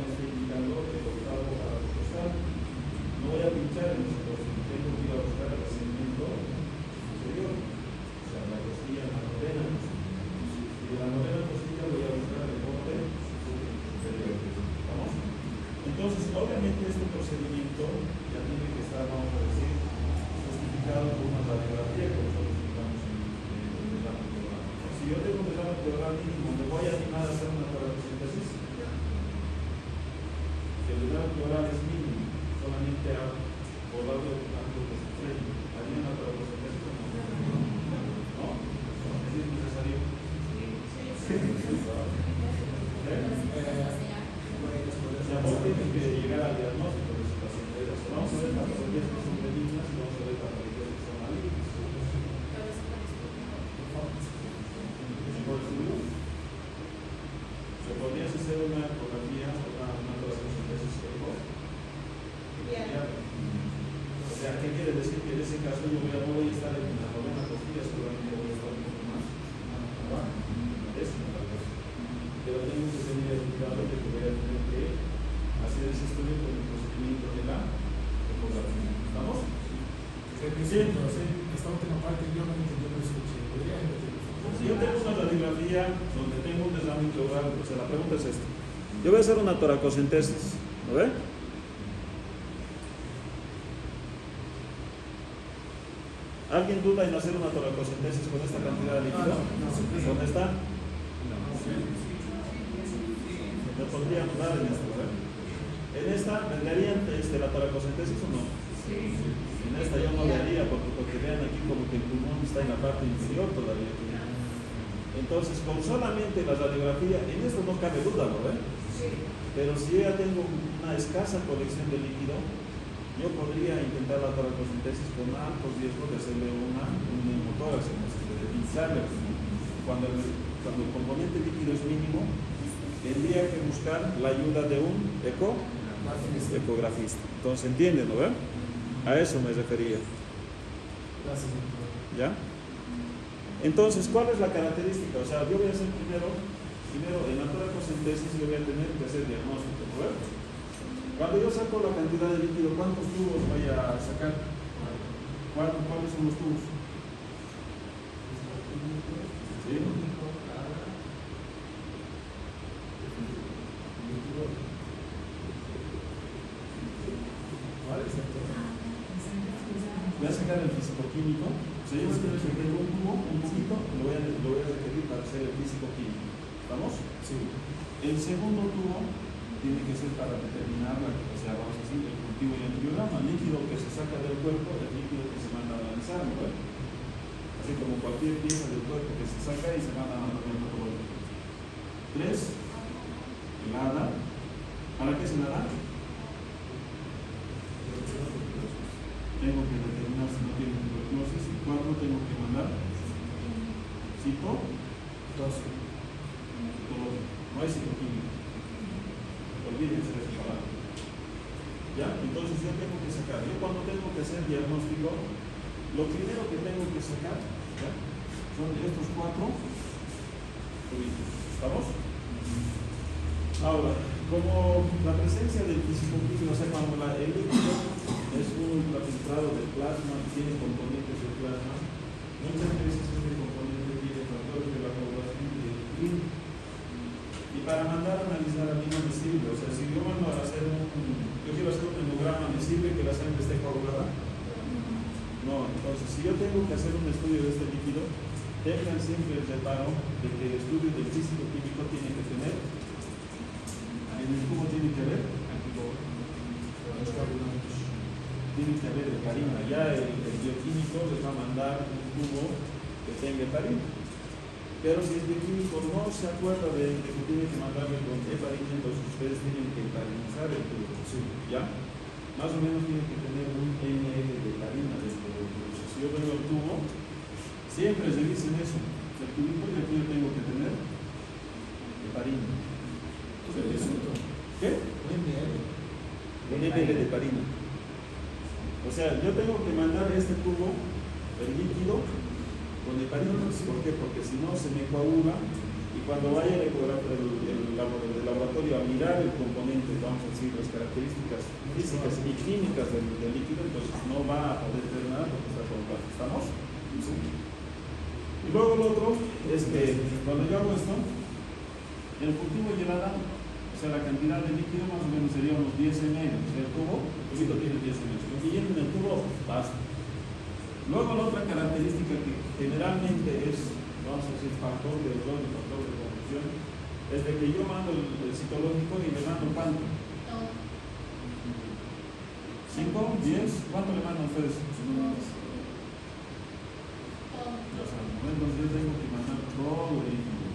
me está indicando el octavo para costal. No voy a pinchar en eso, porque tengo que ir a buscar el segmento superior, o sea, la costilla en la novena. Y de la novena costilla voy a buscar el borde superior. ¿Vamos? Entonces, obviamente este procedimiento ya tiene que estar, vamos a decir, justificado por una radiografía que nosotros tengamos en el desarme pleural. Si yo tengo un desarme pleural mínimo, me voy a animar a hacer una toracocentesis. Si el desarme pleural es mínimo, solamente a volar de algo que se cree, ¿haría una toracocentesis o no? ¿No? ¿Es necesario? Sí. Vos tienes que llegar al diagnóstico de su paciente. Vamos a ver patologías que son benignas y vamos a ver patologías que son malignas. ¿Se podría hacer una ecografía o una toracocentesis cerebral? O sea, ¿qué quiere decir? Que en ese caso yo no voy a estar en la novena costilla, seguramente voy a estar un poco más. Pero tengo que tener el cuidado de que voy a tener que hacer ese estudio con el procedimiento de la ecografía. ¿Estamos? Sí. Esta última parte yo no entendí, no escuché. Si yo tengo una radiografía donde tengo un desarme pleural, o sea, la pregunta es esta. Yo voy a hacer una toracocentesis, ¿no ve? ¿Alguien duda en hacer una toracocentesis con esta cantidad de líquido? ¿Dónde está? ¿Me podríamos dar en esta? ¿verdad? ¿En esta me harían la toracocentesis o no? En esta yo no le haría porque vean aquí como que el pulmón está en la parte inferior todavía. Entonces, con solamente la radiografía, en esto no cabe duda, ¿no ve? Pero si yo ya tengo una escasa colección de líquido, yo podría intentar la toracocentesis con alto riesgo de hacerle un neumotórax, de pincharle. Cuando el componente líquido es mínimo, tendría que buscar la ayuda de un ecografista. Entonces, ¿entienden, no ve? A eso me refería. Gracias. ¿Ya? Entonces, ¿cuál es la característica? O sea, yo voy a hacer primero en la toracocentesis yo voy a tener que hacer diagnóstico, ¿no? Cuando yo saco la cantidad de líquido, ¿cuántos tubos voy a sacar? ¿Cuáles son los tubos? ¿Sí? Voy a sacar el físico-químico. Si yo tengo un tubo, un poquito, lo voy a requerir para hacer el físico-químico. ¿Estamos? Sí. El segundo tubo tiene que ser para determinar, o sea, vamos a decir, el cultivo y el biograma. El líquido que se saca del cuerpo, el líquido que se manda a analizar, ¿no? Así como cualquier pieza del cuerpo que se saca y se manda a anatomía patológica. 3. El ADA. ¿Para qué es el ADA? Tengo que determinar si no tiene tuberculosis. Y 4, tengo que mandar citológico. No hay citoquímico. Olvídense de esa palabra. ¿Ya? Entonces yo tengo que sacar. Yo cuando tengo que hacer diagnóstico, lo primero que tengo que sacar, ¿ya? Son estos 4 tubitos. ¿Estamos? Ahora, como la presencia del físico-químico, o sea, cuando el líquido es un ultrafiltrado del plasma y tiene componentes del plasma, muchas veces este componente tiene factores de la coagulación y del clínico. Y para mandar a analizar a mí no me sirve. O sea, si yo mando a hacer yo quiero hacer un hemograma, ¿me sirve que la sangre esté coagulada? No. Entonces, si yo tengo que hacer un estudio de este líquido, tengan siempre el reparo de que el estudio del físico-químico tiene que tener, en el tubo tiene que haber heparina. Ya el bioquímico les va a mandar un tubo que tenga heparina. Pero si el bioquímico no se acuerda de que tiene que mandarle con heparina, entonces ustedes tienen que heparinizar el tubo. Sí. ¿Ya? Más o menos tiene que tener un ml de heparina dentro del tubo. Si yo vengo al tubo, siempre se dicen eso. El tubito y aquí yo tengo que tener heparina. ¿Qué? Un ml de heparina. O sea, yo tengo que mandar este tubo, el líquido, con heparina. ¿Por qué? Porque si no se me coagula y Y cuando vaya el laboratorio a mirar el componente, vamos a decir, las características físicas y químicas del líquido, entonces no va a poder ver nada porque está todo claro. ¿Estamos? Sí. Y luego lo otro es que cuando yo hago esto, el cultivo llevada, o sea, la cantidad de líquido más o menos sería unos 10 ml. O sea, el tubo tiene 10 ml. Lo que llena en el tubo, basta. Luego la otra característica que generalmente es, vamos a decir, factor de error y factor de confusión, es de que yo mando el citológico y le mando ¿cuánto? 5, 10, ¿cuánto le mandan ustedes? Entonces yo tengo que mandar todo el líquido.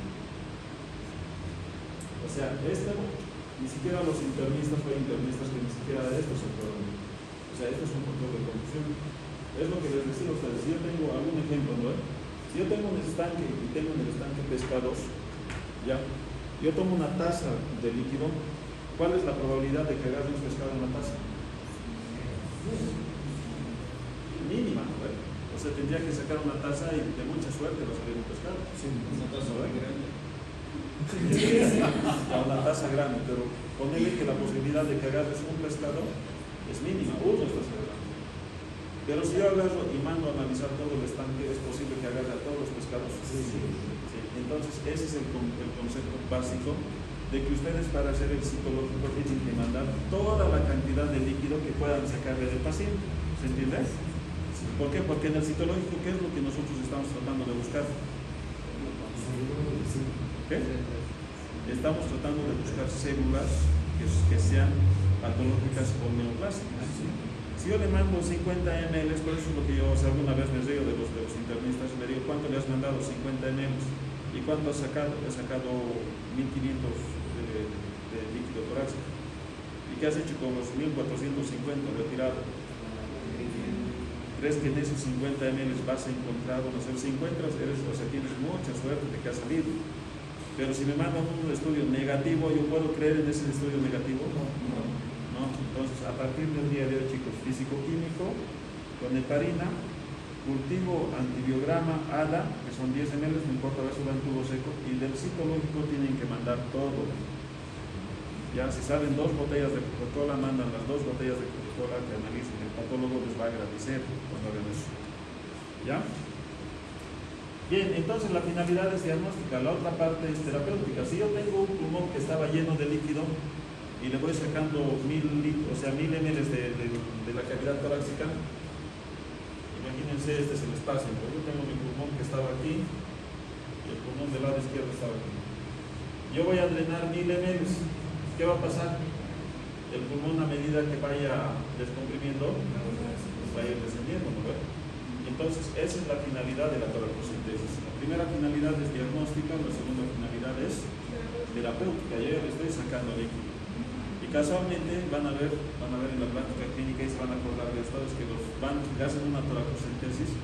O sea, ni siquiera los internistas o internistas que ni siquiera de esto se fueron. O sea, esto es un factor de confusión. Es lo que les decía a ustedes. Si yo tengo algún ejemplo, ¿no? Si yo tengo un estanque y tengo en el estanque pescados, ya, yo tomo una taza de líquido, ¿cuál es la probabilidad de que agarre un pescado en la taza? Mínima, ¿no? O sea, tendría que sacar una taza y de mucha suerte va a salir un pescado. Sí, una taza grande. Una taza grande, pero ponele que la posibilidad de que agarres un pescado es mínima, una taza grande. Pero si yo agarro y mando a analizar todo el estanque, ¿es posible que agarre a todos los pescados? Sí. Entonces, ese es el concepto básico de que ustedes para hacer el citológico tienen que mandar toda la cantidad de líquido que puedan sacarle del paciente. ¿Se entiende? ¿Por qué? Porque en el citológico, ¿qué es lo que nosotros estamos tratando de buscar? ¿Qué? Estamos tratando de buscar células que sean patológicas o neoplásicas. Si yo le mando 50 ml, por eso es lo que yo alguna vez me río de los internistas, le digo, ¿cuánto le has mandado? 50 ml. ¿Y cuánto has sacado? He sacado 1500 de líquido torácico. ¿Y qué has hecho con los 1450 retirado? ¿Crees que en esos 50 ml vas a encontrar, o sea, si encuentras, tienes mucha suerte de que ha salido? Pero si me mandan un estudio negativo, ¿yo puedo creer en ese estudio negativo? No. Entonces, a partir del día de hoy, chicos, físico-químico, con heparina, cultivo antibiograma, ADA, que son 10 ml, no importa, eso va en tubo seco, y del citológico tienen que mandar todo. Ya, si salen 2 botellas de Coca-Cola, mandan las 2 botellas de Coca-Cola que analicen. El patólogo les va a agradecer cuando hagan eso. ¿Ya? Bien, entonces la finalidad es diagnóstica, la otra parte es terapéutica. Si yo tengo un pulmón que estaba lleno de líquido y le voy sacando 1000 ml de la cavidad torácica, imagínense este es el espacio. Yo tengo mi pulmón que estaba aquí y el pulmón del lado izquierdo estaba aquí. Yo voy a drenar 1000 ml. ¿Qué va a pasar? El pulmón, a medida que vaya descomprimiendo, va a ir descendiendo, ¿no? Entonces, esa es la finalidad de la toracocentesis. La primera finalidad es diagnóstica, la segunda finalidad es terapéutica. Yo ya le estoy sacando líquido. Y casualmente van a ver en la práctica clínica y se van a acordar de esto, es que le hacen una toracocentesis,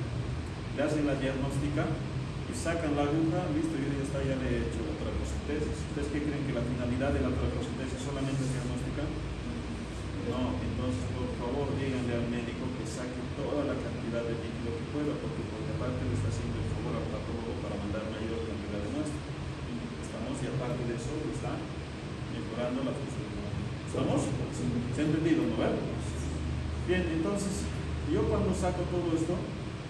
le hacen la diagnóstica y sacan la aguja, listo, yo ya le he hecho la toracocentesis. ¿Ustedes qué creen que la finalidad de la toracocentesis solamente es diagnóstica? No, entonces por favor díganle al médico que saque toda la cantidad de líquido que pueda, porque aparte le está haciendo el favor al patólogo para mandar mayor cantidad de muestra. Estamos, y aparte de eso está mejorando la función. ¿Estamos? ¿Se ha entendido, no? Bien, entonces yo cuando saco todo esto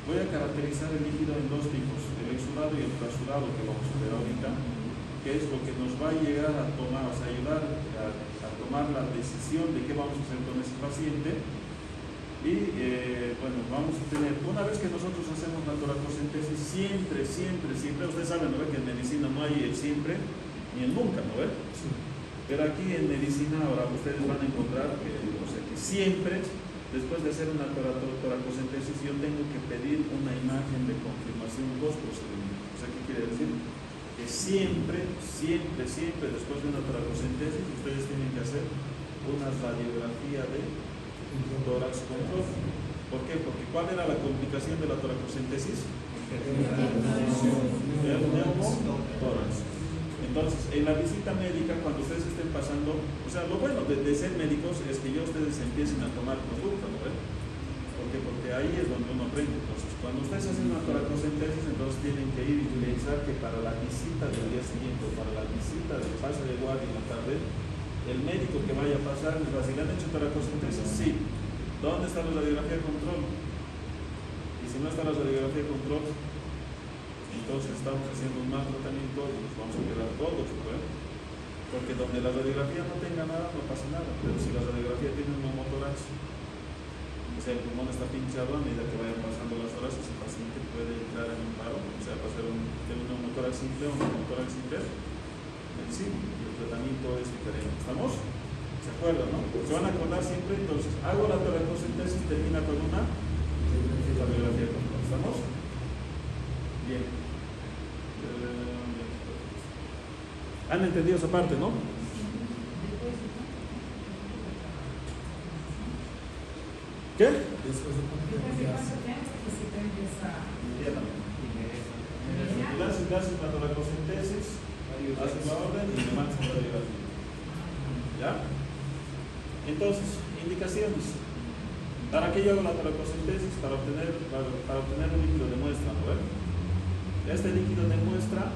voy a caracterizar el líquido en 2 tipos, el exudado y el trasulado, que vamos a ver ahorita, que es lo que nos va a llegar a tomar, o sea, ayudar a tomar la decisión de qué vamos a hacer con ese paciente. Y bueno, vamos a tener, una vez que nosotros hacemos la toracocentesis, siempre, ustedes saben, ¿no? Que en medicina no hay el siempre ni el nunca, ¿no? Sí. Pero aquí en medicina ahora ustedes van a encontrar que, o sea, que siempre, después de hacer una toracocentesis, yo tengo que pedir una imagen de confirmación post-procedimiento. O sea, ¿qué quiere decir? Que siempre, después de una toracocentesis, ustedes tienen que hacer una radiografía de tórax control. ¿Por qué? Porque ¿cuál era la complicación de la toracocentesis? El neumotórax. Entonces, en la visita médica, cuando ustedes estén pasando, o sea, lo bueno de ser médicos es que ya ustedes empiecen a tomar conducta, ¿no? Porque qué? Porque ahí es donde uno aprende. Entonces, cuando ustedes hacen una toracocentesis, entonces tienen que ir y pensar que para la visita del día siguiente, o para la visita del pase de guardia en la tarde, el médico que vaya a pasar les va a decir, ¿han hecho toracocentesis? Sí. ¿Dónde está la radiografía de control? Y si no está la radiografía de control, entonces estamos haciendo un mal tratamiento y nos vamos a quedar todos, ¿verdad? Porque donde la radiografía no tenga nada, no pasa nada. Pero si la radiografía tiene un neumotórax, o sea, el pulmón está pinchado, a medida que vayan pasando las horas, ese paciente puede entrar en un paro, o sea, pasar de un neumotórax simple a un neumotórax inverso. Sí, y el tratamiento es diferente. ¿Estamos? ¿Se acuerdan, no? Se van a acordar siempre, entonces, hago la toracocentesis, termina con una radiografía de control. ¿Estamos? Bien. ¿Han entendido esa parte, no? ¿Qué? Después de cuánto tiempo que se prende esa... Inmediatamente. Hacen la toracocentesis, hacen la orden y le mandan la radiografía. ¿Ya? Entonces, indicaciones. ¿Para qué yo hago la toracocentesis? Para obtener un líquido de muestra, ¿no? Este líquido de muestra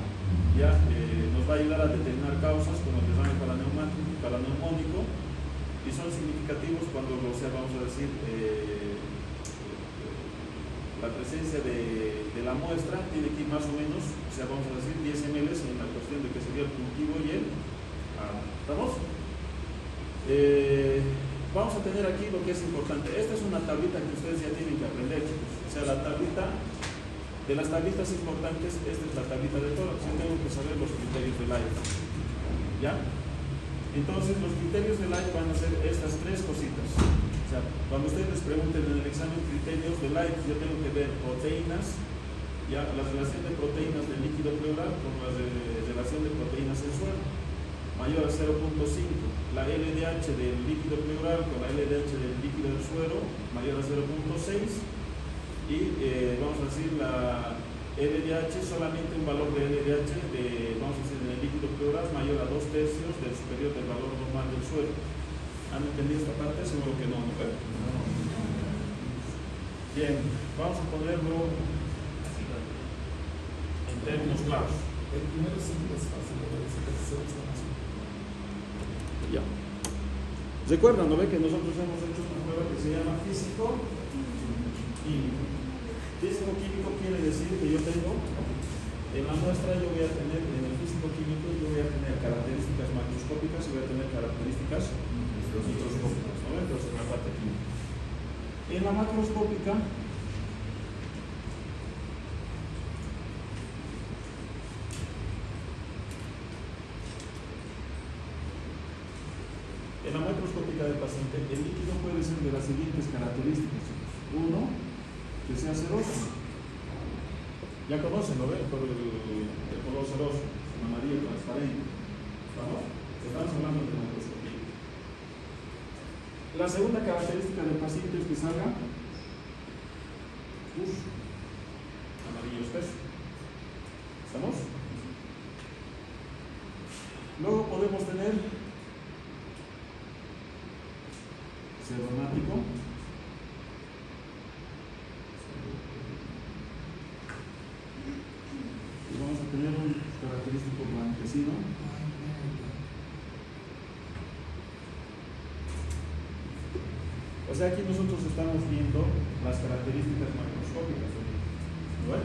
ya nos va a ayudar a determinar causas como el derrame paraneumónico y son significativos cuando, o sea, vamos a decir, la presencia de la muestra tiene que ir más o menos, o sea, vamos a decir 10 ml en la cuestión de que sería el cultivo y el ¿estamos? Vamos a tener aquí lo que es importante. Esta es una tablita que ustedes ya tienen que aprender, chicos. O sea, la tablita, de las tablitas importantes, esta es la tablita de tórax. Yo tengo que saber los criterios de Light. ¿Ya? Entonces, los criterios de Light van a ser estas tres cositas. O sea, cuando ustedes les pregunten en el examen criterios de Light, yo tengo que ver proteínas, ya la relación de proteínas del líquido pleural con la relación de proteínas en suero, mayor a 0.5. La LDH del líquido pleural con la LDH del líquido del suero, mayor a 0.6. Y vamos a decir la LDH, solamente un valor de LDH vamos a decir en el líquido pleural mayor a 2/3 del superior del valor normal del suero. ¿Han entendido esta parte? Seguro que no, ¿no? Bien, vamos a ponerlo en términos claros. El primero siempre es fácil, pero el tercero está más. Ya. Recuerdan, ¿no ve que nosotros hemos hecho una prueba que se llama físico químico? Físico químico quiere decir que yo tengo, en la muestra yo voy a tener, en el físico químico yo voy a tener características macroscópicas y voy a tener características microscópicas, ¿no? Entonces la parte química. En la macroscópica, del paciente, el líquido puede ser de las siguientes características. Uno, que sea ceroso. Ya conocen, ¿lo ven? Por el color ceroso, un amarillo transparente. ¿Vamos? Estamos hablando de macroscopía. La segunda característica del paciente es que salga amarillo espeso. ¿Estamos? Luego podemos tener seromático. Y vamos a tener un característico blanquecino. O sea, aquí nosotros estamos viendo las características macroscópicas. ¿No?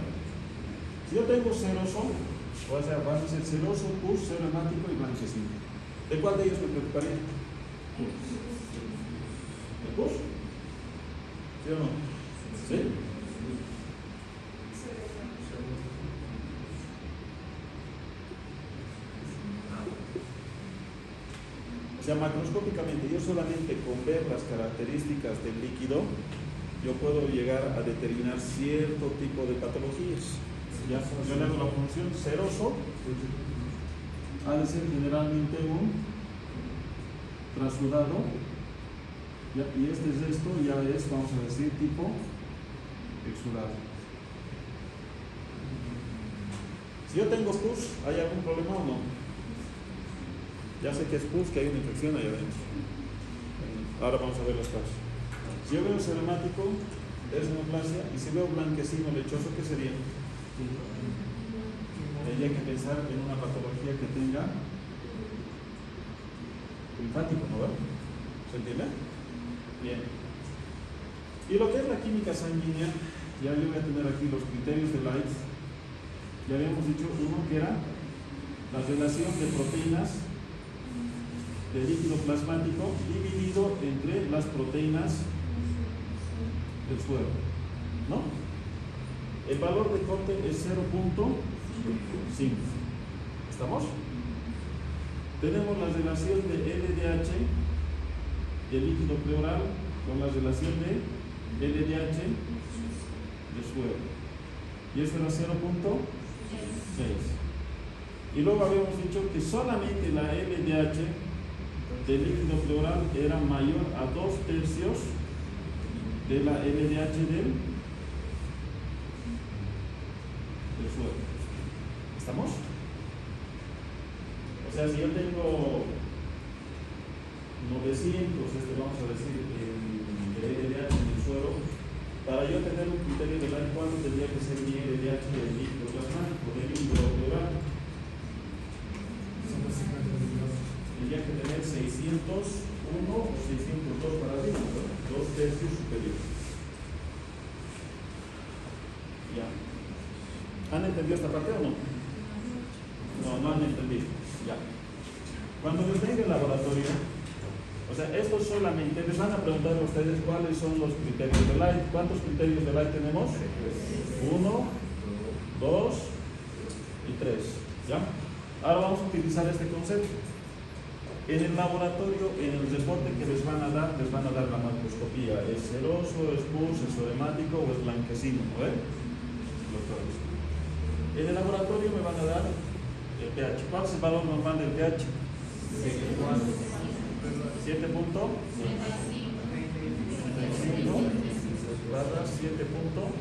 Si yo tengo ceroso, o sea, va a ser ceroso, pus, seromático y blanquecino. ¿De cuál de ellos me preocuparía? ¿El pus? ¿Sí o no? ¿Sí? O sea, macroscópicamente, yo solamente con ver las características del líquido, yo puedo llegar a determinar cierto tipo de patologías. Ya, yo le hago la función ceroso, ha de ser generalmente un trasudado, ya, y este resto ya es, vamos a decir, tipo exudado. Si yo tengo pus, ¿hay algún problema o no? Ya sé que es pus, que hay una infección ahí adentro. Ahora vamos a ver las causas. Si yo veo seromático, neoplasia, y si veo blanquecino lechoso, ¿qué sería? Tendría que pensar en una patología que tenga linfático, ¿no? ¿Se entiende? Bien. Y lo que es la química sanguínea, ya yo voy a tener aquí los criterios de Light. Ya habíamos dicho uno que era la relación de proteínas de líquido plasmático dividido entre las proteínas del suero, ¿no? El valor de corte es 0.5. ¿Estamos? Tenemos la relación de LDH del líquido pleural con la relación de LDH del suero. Y eso era 0.6. Y luego habíamos dicho que solamente la LDH del líquido pleural era mayor a 2/3 de la LDH del suero. ¿Estamos? O sea, si yo tengo 900, vamos a decir, de LDH en el suero, para yo tener un criterio de la cuánto tendría que ser mi LDH del líquido plasmático, del líquido pleural. Tendría que tener 601 o 602 para arriba, ¿no? 2/3 superior. Ya. ¿Han entendido esta parte o no? No han entendido. Ya. Cuando les venga el laboratorio, o sea, esto solamente les van a preguntar a ustedes cuáles son los criterios de Light. ¿Cuántos criterios de Light tenemos? 1, 2 y 3. ¿Ya? Ahora vamos a utilizar este concepto. En el laboratorio, en el reporte que les van a dar la macroscopía. ¿Es ceroso, es pus, es oemático o es blanquecino? ¿No ven? En el laboratorio me van a dar el pH. ¿Cuál es el valor normal del pH? 7.35 barra 7.35.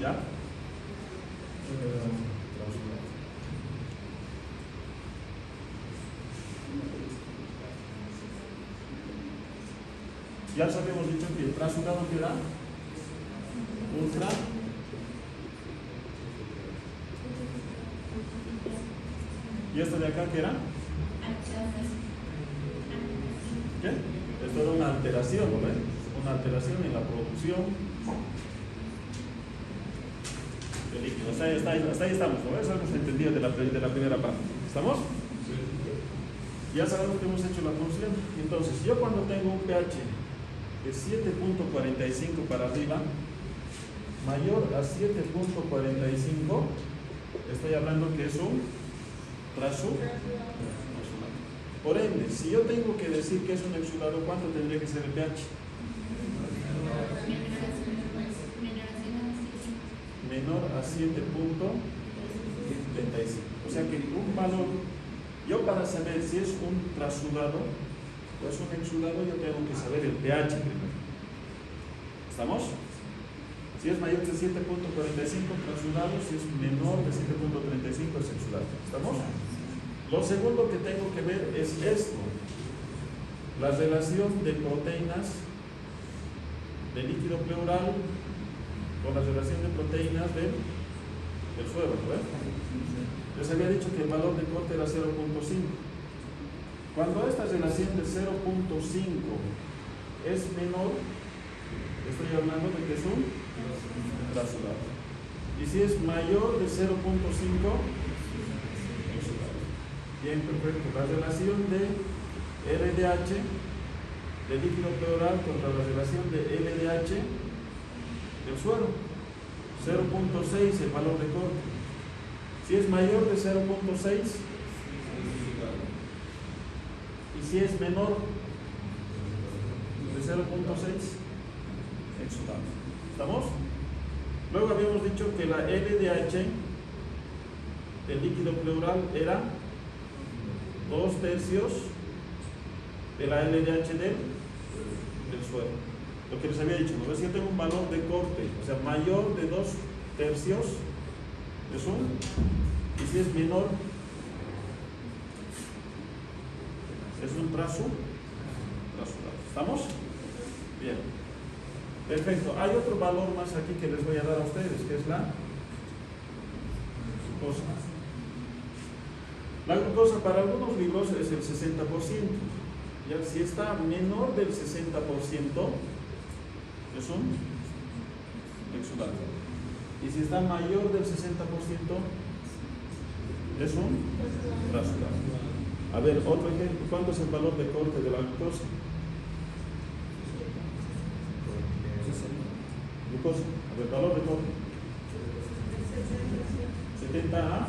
¿Ya? Ya les habíamos dicho que el transudado que era ultra y esto de acá que era ¿qué? Esto era una alteración, ¿no ven? Una alteración en la producción de líquido. Hasta ahí estamos, ¿no? Eso hemos entendido de la primera parte. ¿Estamos? Ya sabemos que hemos hecho la función. Entonces, yo cuando tengo un pH de 7.45 para arriba, mayor a 7.45, estoy hablando que es un transudato. Por ende, si yo tengo que decir que es un exudado, ¿cuánto tendría que ser el pH? Menor a 7.35. O sea que un valor, yo para saber si es un transudado o es un exudado, yo tengo que saber el pH primero. ¿Estamos? Si es mayor de 7.45 transudado, si es menor de 7.35 es exudado. ¿Estamos? Lo segundo que tengo que ver es esto, la relación de proteínas de líquido pleural con la relación de proteínas del suero, ¿no? Les había dicho que el valor de corte era 0.5. Cuando esta relación de 0.5 es menor, estoy hablando de que es un transudado. Y si es mayor de 0.5, bien, perfecto. La relación de LDH de líquido pleural contra la relación de LDH del suero. 0.6 el valor de corte. Si es mayor de 0.6 y si es menor de 0.6, exudado. ¿Estamos? Luego habíamos dicho que la LDH del líquido pleural era 2/3 de la LDH del suero. Lo que les había dicho, ¿no? Si yo tengo un valor de corte, o sea, mayor de 2/3 es un, y si es menor, es un transudado. ¿Estamos? Bien. Perfecto. Hay otro valor más aquí que les voy a dar a ustedes, que es la glucosa. La glucosa para algunos libros es el 60%. Ya, si está menor del 60%, es un exudato. Y si está mayor del 60%, es un trasudado. A ver, otro ejemplo. ¿Cuánto es el valor de corte de la glucosa? Glucosa. A ver, valor de corte. 70 a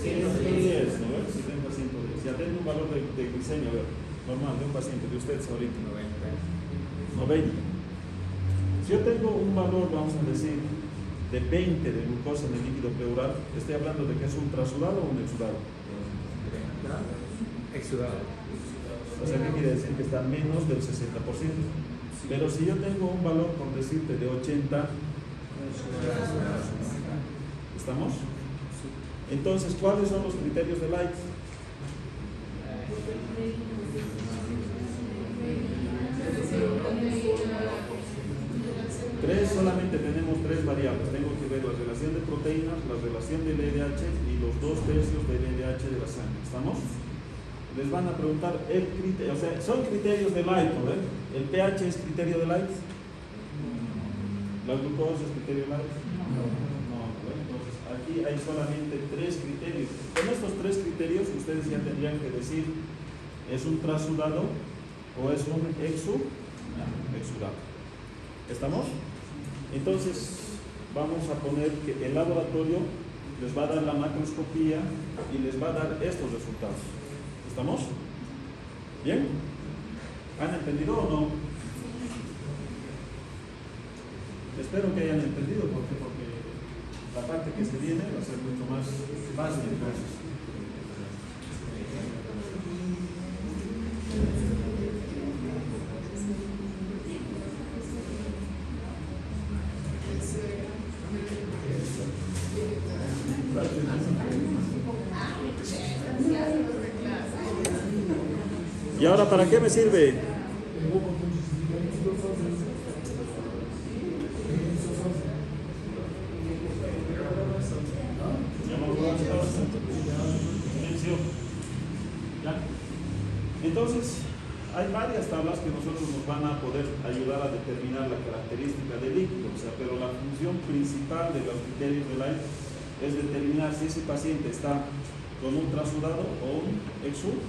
110, ¿no ves? 70 a 110. Si atende un valor de glicemia, a ver, normal, de un paciente, de ustedes ahorita. 90. Si yo tengo un valor, vamos a decir, de 20 de glucosa en el líquido pleural, estoy hablando de que es un trasudado o un exudado. Exudado. O sea, ¿qué quiere decir? Que está menos del 60%. Pero si yo tengo un valor, por decirte, de 80, ¿estamos? Entonces, ¿cuáles son los criterios de Light? Solamente tenemos tres variables. Tengo que ver la relación de proteínas, la relación del LDH y los 2/3 del LDH de la sangre. ¿Estamos? Les van a preguntar el criterio, o sea, son criterios de Light, ¿no? ¿El pH es criterio de Light? ¿La glucosa es criterio de Light? No. Entonces, aquí hay solamente tres criterios. Con estos tres criterios, ustedes ya tendrían que decir, ¿es un trasudado o es un exudado? ¿Estamos? Entonces, vamos a poner que el laboratorio les va a dar la macroscopía y les va a dar estos resultados. ¿Estamos? ¿Bien? ¿Han entendido o no? Espero que hayan entendido, porque la parte que se viene va a ser mucho más fácil entonces. ¿Y ahora para qué me sirve? Entonces, hay varias tablas que nosotros nos van a poder ayudar a determinar la característica del líquido, o sea, pero la función principal de los criterios de Light es determinar si ese paciente está con un trasudado o un exudado.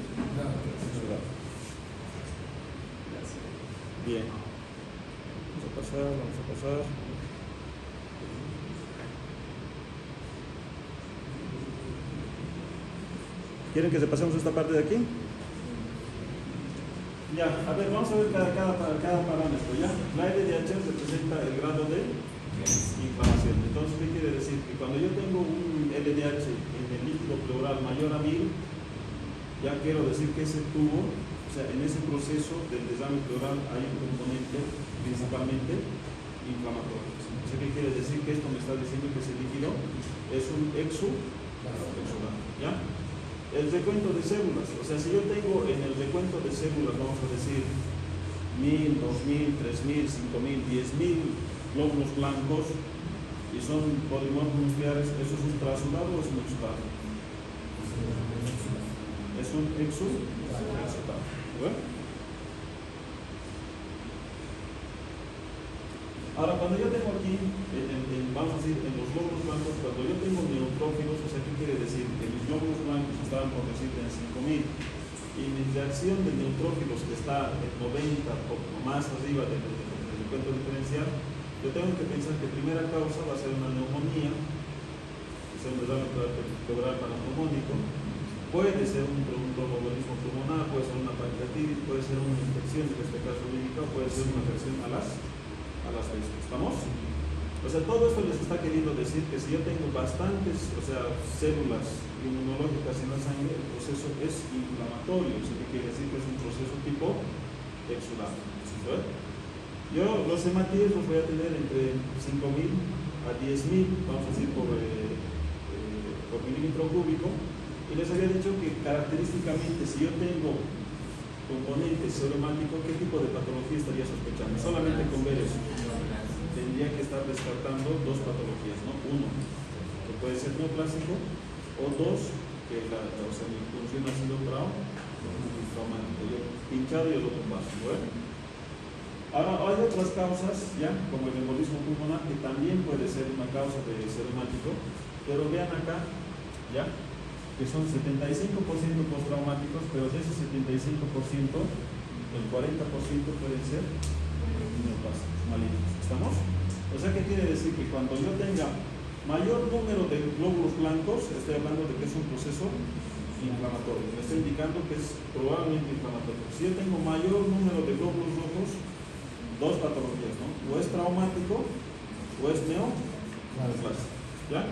Bien. Vamos a pasar. ¿Quieren que se pasemos esta parte de aquí? Ya, a ver, vamos a ver cada parámetro, ¿ya? La LDH representa el grado de inflamación. Entonces, ¿qué quiere decir? Que cuando yo tengo un LDH en el líquido pleural mayor a 1000, ya quiero decir que ese tubo, o sea, en ese proceso del desame pleural hay un componente principalmente inflamatorio. O sea, ¿qué quiere decir? Que esto me está diciendo que ese líquido es un exudado, ¿ya? El recuento de células, o sea, si yo tengo en el recuento de células, vamos a decir 1000, 2000, 3000, 5000, 10000 glóbulos blancos y son polimorfos nucleares, ¿eso es un trasudado o es un exudado? Es un exudado. ¿Bueno? Ahora, cuando yo tengo aquí, vamos a decir, en los glóbulos blancos, cuando yo tengo neutrófilos, o sea, ¿qué quiere decir? Que mis glóbulos blancos estaban, por decirte, en 5000, y mi reacción de neutrófilos que está en 90 o más arriba del recuento diferencial, yo tengo que pensar que primera causa va a ser una neumonía, que sea un desame pleural paraneumónico, puede ser un tromboembolismo pulmonar, puede ser una pancreatitis, puede ser una infección, en este caso vírica, puede ser una reacción a las veces. ¿Estamos? O sea, todo esto les está queriendo decir que si yo tengo bastantes, o sea, células inmunológicas en la sangre, el proceso es inflamatorio, eso quiere decir que es un proceso tipo exudado. Yo los hematíes los voy a tener entre 5000 a 10000, vamos a decir, por milímetro cúbico, y les había dicho que característicamente si yo tengo componente reumático, ¿qué tipo de patología estaría sospechando? Solamente con ver eso. Tendría que estar descartando dos patologías, ¿no? Uno, que puede ser neoplásico, o dos, que mi función ha sido traumático. Yo pinchado y el otro paso. Bueno. Ahora, hay otras causas, ya, como el embolismo pulmonar, que también puede ser una causa de reumático, pero vean acá, ya, que son 75% postraumáticos, pero de esos 75%, el 40% pueden ser neoplásicos, malignos. ¿Estamos? O sea, ¿qué quiere decir? Que cuando yo tenga mayor número de glóbulos blancos, estoy hablando de que es un proceso inflamatorio. Me está indicando que es probablemente inflamatorio. Si yo tengo mayor número de glóbulos rojos, dos patologías, ¿no? O es traumático o es neoplásico. ¿Ya?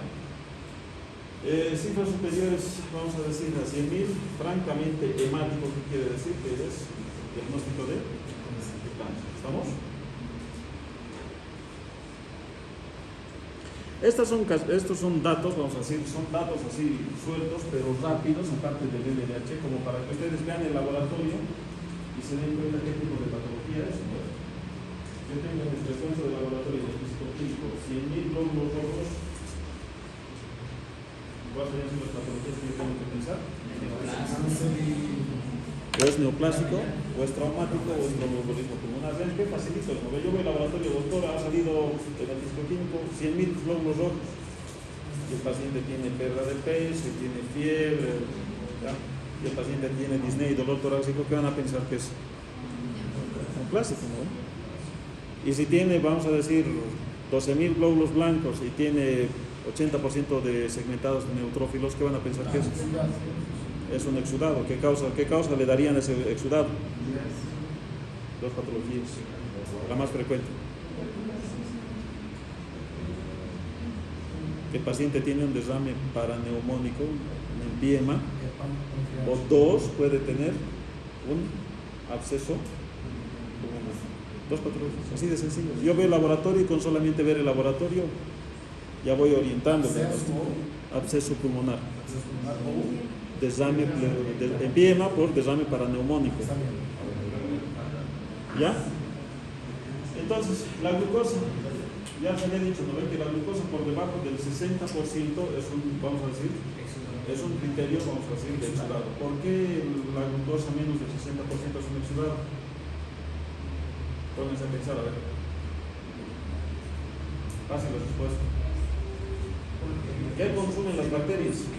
Cifras superiores, vamos a decir a 100.000, francamente hemático, ¿qué quiere decir? Que es diagnóstico de cáncer. ¿Estamos? Estos son datos, vamos a decir, son datos así sueltos, pero rápidos, aparte del LDH, como para que ustedes vean el laboratorio y se den cuenta qué tipo de patología es. Yo tengo en el descanso del laboratorio físico 100.000 glóbulos rojos. ¿Cuáles serían las patologías que yo tengo que pensar? O es neoplásico, o es traumático, o es tromboembolismo pulmonar. ¿Ven qué facilito? Yo voy al laboratorio, doctora, ha salido el físico-químico 100.000 glóbulos rojos. Y el paciente tiene pérdida de peso, y tiene fiebre, ¿ya? Y el paciente tiene disnea y dolor torácico, ¿qué van a pensar que es? Neoplásico, ¿no? Y si tiene, vamos a decir, 12.000 glóbulos blancos y tiene 80% de segmentados neutrófilos, ¿qué van a pensar que es? Es un exudado. ¿Qué causa le darían ese exudado? Dos patologías. La más frecuente. El paciente tiene un derrame paraneumónico, un empiema, o dos, puede tener un absceso. Dos patologías, así de sencillo. Yo veo el laboratorio y con solamente ver el laboratorio ya voy orientando. Absceso pulmonar. Derrame, empiema por derrame paraneumónico. ¿Ya? Entonces, la glucosa, ya se había dicho, ¿no ven? Que la glucosa por debajo del 60% es un, vamos a decir, es un criterio, vamos a decir, de exudado. ¿Por qué la glucosa menos del 60% es un exudado? Pónganse a pensar, a ver. Fácil la respuesta. ¿Qué consumen las bacterias?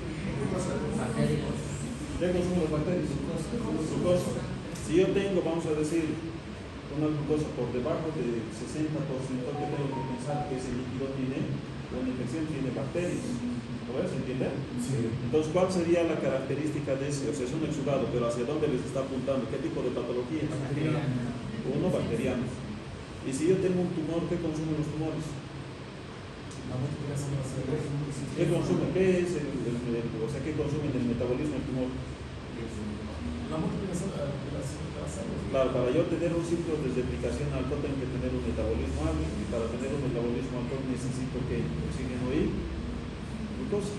¿Qué consumen las bacterias? Glucosa. Si yo tengo, vamos a decir, una glucosa por debajo del 60%, ¿qué tengo que pensar? Que ese líquido tiene, una infección tiene bacterias. ¿Lo ves? ¿Entienden? Sí. Entonces, ¿cuál sería la característica de ese? O sea, es un exudado, pero ¿hacia dónde les está apuntando? ¿Qué tipo de patología? Uno, bacteriano. Y si yo tengo un tumor, ¿qué consumen los tumores? ¿Qué consumen? ¿Qué es o sea, qué consumen el metabolismo del tumor? La multiplicación de las células. Claro, para yo tener un ciclo de replicación alto tengo que tener un metabolismo alto, y para tener un metabolismo alto necesito que oxígeno y glucosa.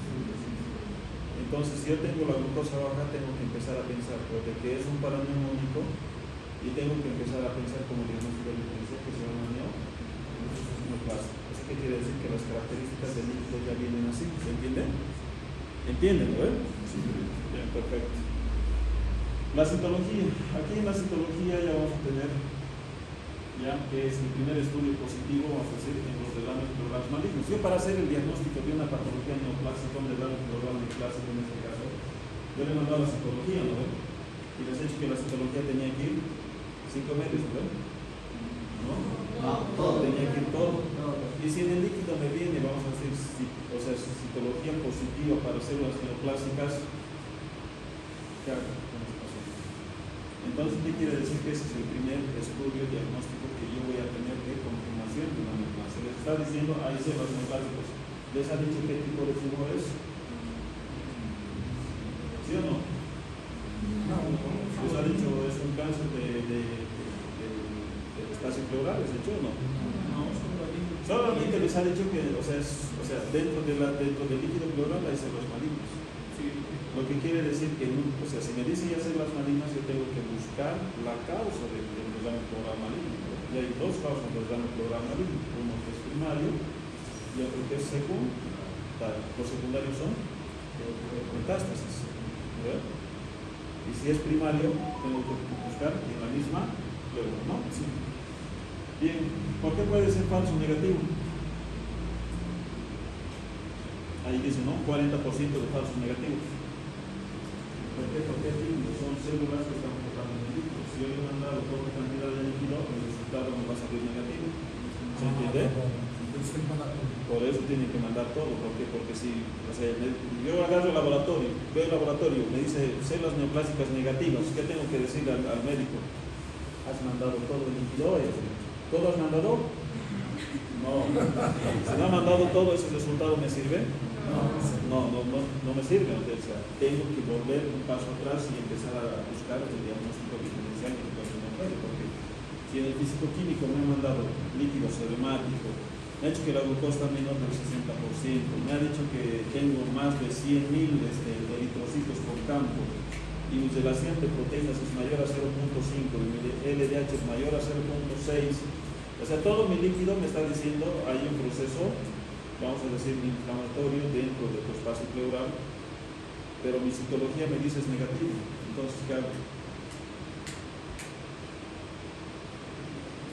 Entonces, si yo tengo la glucosa baja, tengo que empezar a pensar de que es un paraneumónico y tengo que empezar a pensar como diagnóstico de diferencial que se llama neoplasma. ¿Eso qué quiere decir? Que las características del líquido ya vienen así. ¿Se entiende? ¿Entienden, no? Sí. Bien, perfecto. La citología. Aquí en la citología ya vamos a tener, ya que es el primer estudio positivo, vamos a decir, en los derrames pleurales malignos. Yo para hacer el diagnóstico de una patología neoplásica, un derrame pleural neoplásico en este caso, yo le he mandado la citología, ¿no? Y les he dicho que la citología tenía que ir 5 medios, ¿no? Todo. Tenía que ir todo. Y si en el líquido me viene, vamos a decir, o sea, citología positiva para células neoplásicas, ¿qué hago? Entonces, ¿qué quiere decir? Que ese es el primer estudio diagnóstico que yo voy a tener de confirmación de una neoplasia. Les está diciendo, hay células neoplásicas. ¿Les ha dicho qué tipo de tumor es? ¿Sí o no? ¿Les ha dicho es un cáncer de espacio pleural? ¿Les ha dicho o no? Solamente les ha dicho que, dentro del líquido pleural hay células malignas. Lo que que quiere decir que, o sea, si me dice ya células malignas, yo tengo que buscar la causa del derrame pleural maligno, ¿no? Y hay dos causas del derrame pleural maligno, uno que es primario y otro que es secundario. Los secundarios son metástasis, ¿no? Y si es primario, tengo que buscar en la misma pleura, ¿no? Sí. Bien, ¿por qué puede ser falso negativo? Ahí dice, ¿no? 40% de falsos negativos. ¿Por qué? Porque son células que están portando el líquido. Si yo le he mandado poca cantidad de líquido, el resultado me va a salir negativo. ¿Se entiende? Por eso tienen que mandar todo. ¿Por qué? Porque si, o sea, yo agarro el laboratorio, veo el laboratorio, me dice células neoplásicas negativas, ¿qué tengo que decir al médico? ¿Has mandado todo el líquido? ¿Todo has mandado? No. Si no ha mandado todo, ¿ese resultado me sirve? No me sirve. O sea, tengo que volver un paso atrás y empezar a buscar el diagnóstico diferencial que puede, porque si en el físico-químico me ha mandado líquido seromático, me ha dicho que la glucosa está menor del 60%, me ha dicho que tengo más de 100.000 eritrocitos por campo, y mi relación de proteínas es mayor a 0.5, y mi LDH es mayor a 0.6, o sea, todo mi líquido me está diciendo hay un proceso, vamos a decir, inflamatorio dentro de tu espacio pleural, pero mi citología me dice es negativo. Entonces, ¿qué hago?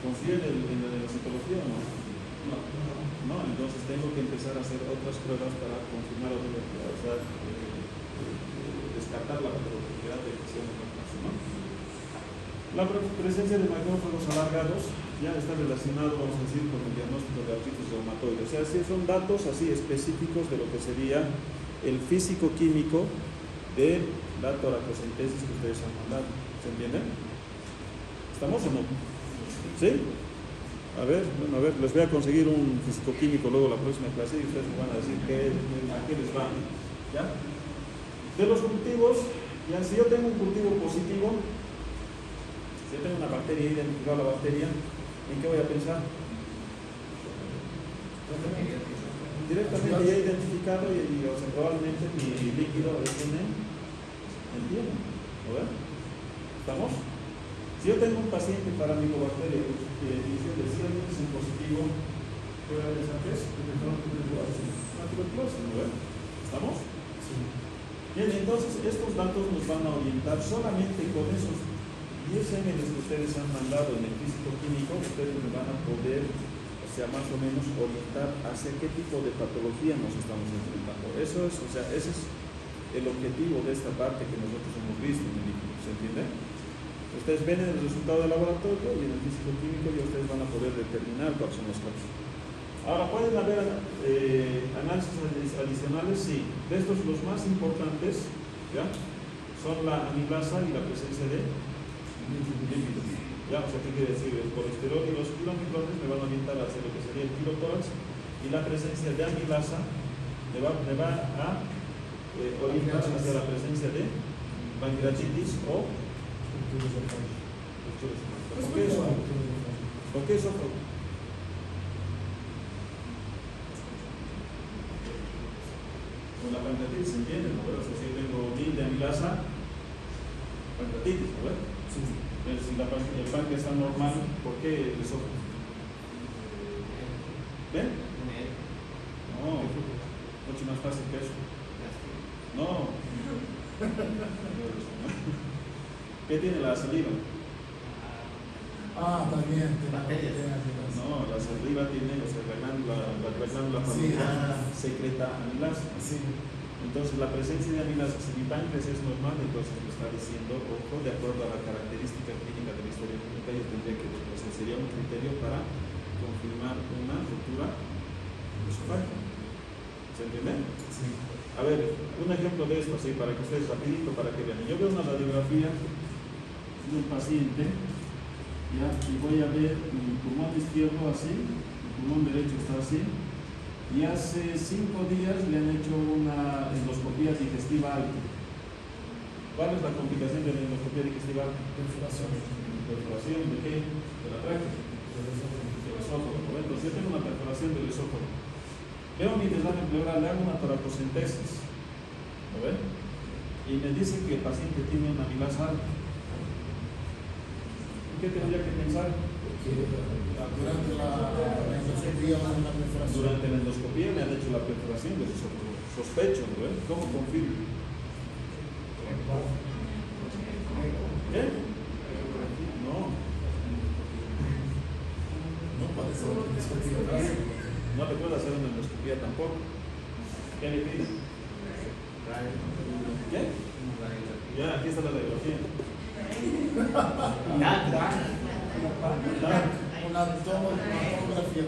¿Confío en la citología o no? No, entonces tengo que empezar a hacer otras pruebas para confirmar o sea, descartar la patología de que sea un caso, ¿no? La presencia de macrófagos alargados ya está relacionado, vamos a decir, con el diagnóstico de artritis reumatoide. O sea, sí, son datos así específicos de lo que sería el físico-químico de la toracocentesis que ustedes han mandado. ¿Se entiende? ¿Estamos o no? ¿Sí? A ver, les voy a conseguir un físico-químico luego la próxima clase y ustedes me van a decir a qué les va. ¿Ya? De los cultivos, ya si yo tengo un cultivo positivo, si yo tengo una bacteria, he identificado la bacteria, ¿en qué voy a pensar? Directamente ya he identificado y o sea, probablemente mi líquido tiene el tiempo. ¿No? ¿Estamos? Si yo tengo un paciente para micobacteria que inició de 100 en positivo, ¿puede haber esa test? Una tuberculosis, ¿no? ¿Estamos? Sí. Bien, entonces estos datos nos van a orientar solamente con esos 10 ml que ustedes han mandado en el físico-químico, ustedes me van a poder, o sea, más o menos orientar hacia qué tipo de patología nos estamos enfrentando. Eso es, o sea, ese es el objetivo de esta parte que nosotros hemos visto en el líquido, ¿se entiende? Ustedes ven el resultado del laboratorio y en el físico-químico y ustedes van a poder determinar cuáles son los casos. Ahora, ¿pueden haber análisis adicionales? Sí. De estos, los más importantes, ¿ya? Son la amilasa y la presencia de lípidos. ¿Ya? O sea, ¿qué quiere decir? El colesterol y los kilomicrones me van a orientar hacia lo que sería el kilotórax, y la presencia de amilasa me va a orientar hacia la presencia de pancreatitis o ¿por qué eso? ¿Por qué eso? Con la pancreatitis se entiende, ¿no? O sea, si yo tengo 1000 de amilasa, pancreatitis, ¿no? Sí. Pero si el páncreas está normal, ¿por qué el esófago? ¿Ven? No, mucho más fácil que eso. No. ¿Qué tiene la saliva? También. No, la saliva tiene, o sea, la glándula familiar secreta amilasa. Sí. Entonces, la presencia de amilasa, si mi páncreas es normal, entonces me está diciendo, ojo, de acuerdo a la característica clínica de la historia clínica, yo tendría que, o sea, sería un criterio para confirmar una ruptura esofágica. ¿Se entiende? Sí. A ver, un ejemplo de esto, así, para que ustedes rapidito, para que vean. Yo veo una radiografía de un paciente, ¿ya? Y voy a ver mi pulmón izquierdo así, mi pulmón derecho está así, y hace 5 días le han hecho una endoscopía digestiva alta. ¿Cuál es la complicación de la endoscopía digestiva alta? Perforación. ¿Perforación de qué? De la tráquea. Del esófago. Entonces yo tengo una perforación del esófago. Veo mi desdame pleural, le hago una toracocentesis. ¿Lo ven? y me dice que el paciente tiene una amilasa alta. ¿Qué tendría que pensar? Durante la endoscopía o una perforación. Durante la endoscopía me han hecho la perforación de sospecho, ¿no? ¿Cómo confirmo? ¿Qué? No. No puede ser una endoscopía. No le puedo hacer una endoscopía tampoco. ¿Qué le pide? ¿Qué? Ya, aquí está la radiografía. Una tomografía.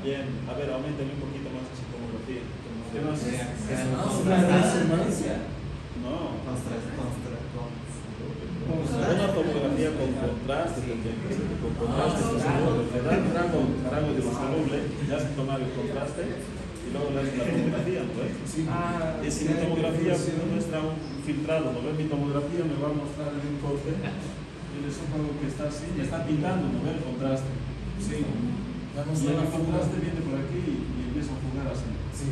Bien, a ver, aumentale un poquito más esa tomografía. ¿Qué más? No. Una tomografía con contraste, con contraste, le da un rango de soluble, le hace tomar el contraste y luego le hace la tomografía, ¿no ves? Sí. Y si mi tomografía muestra un filtrado, ¿no ves? Mi tomografía me va a mostrar en un corte el esófago que está así, me está pintando, ¿no ves? El contraste. Sí. Y el contraste viene por aquí y empieza a jugar así. Sí.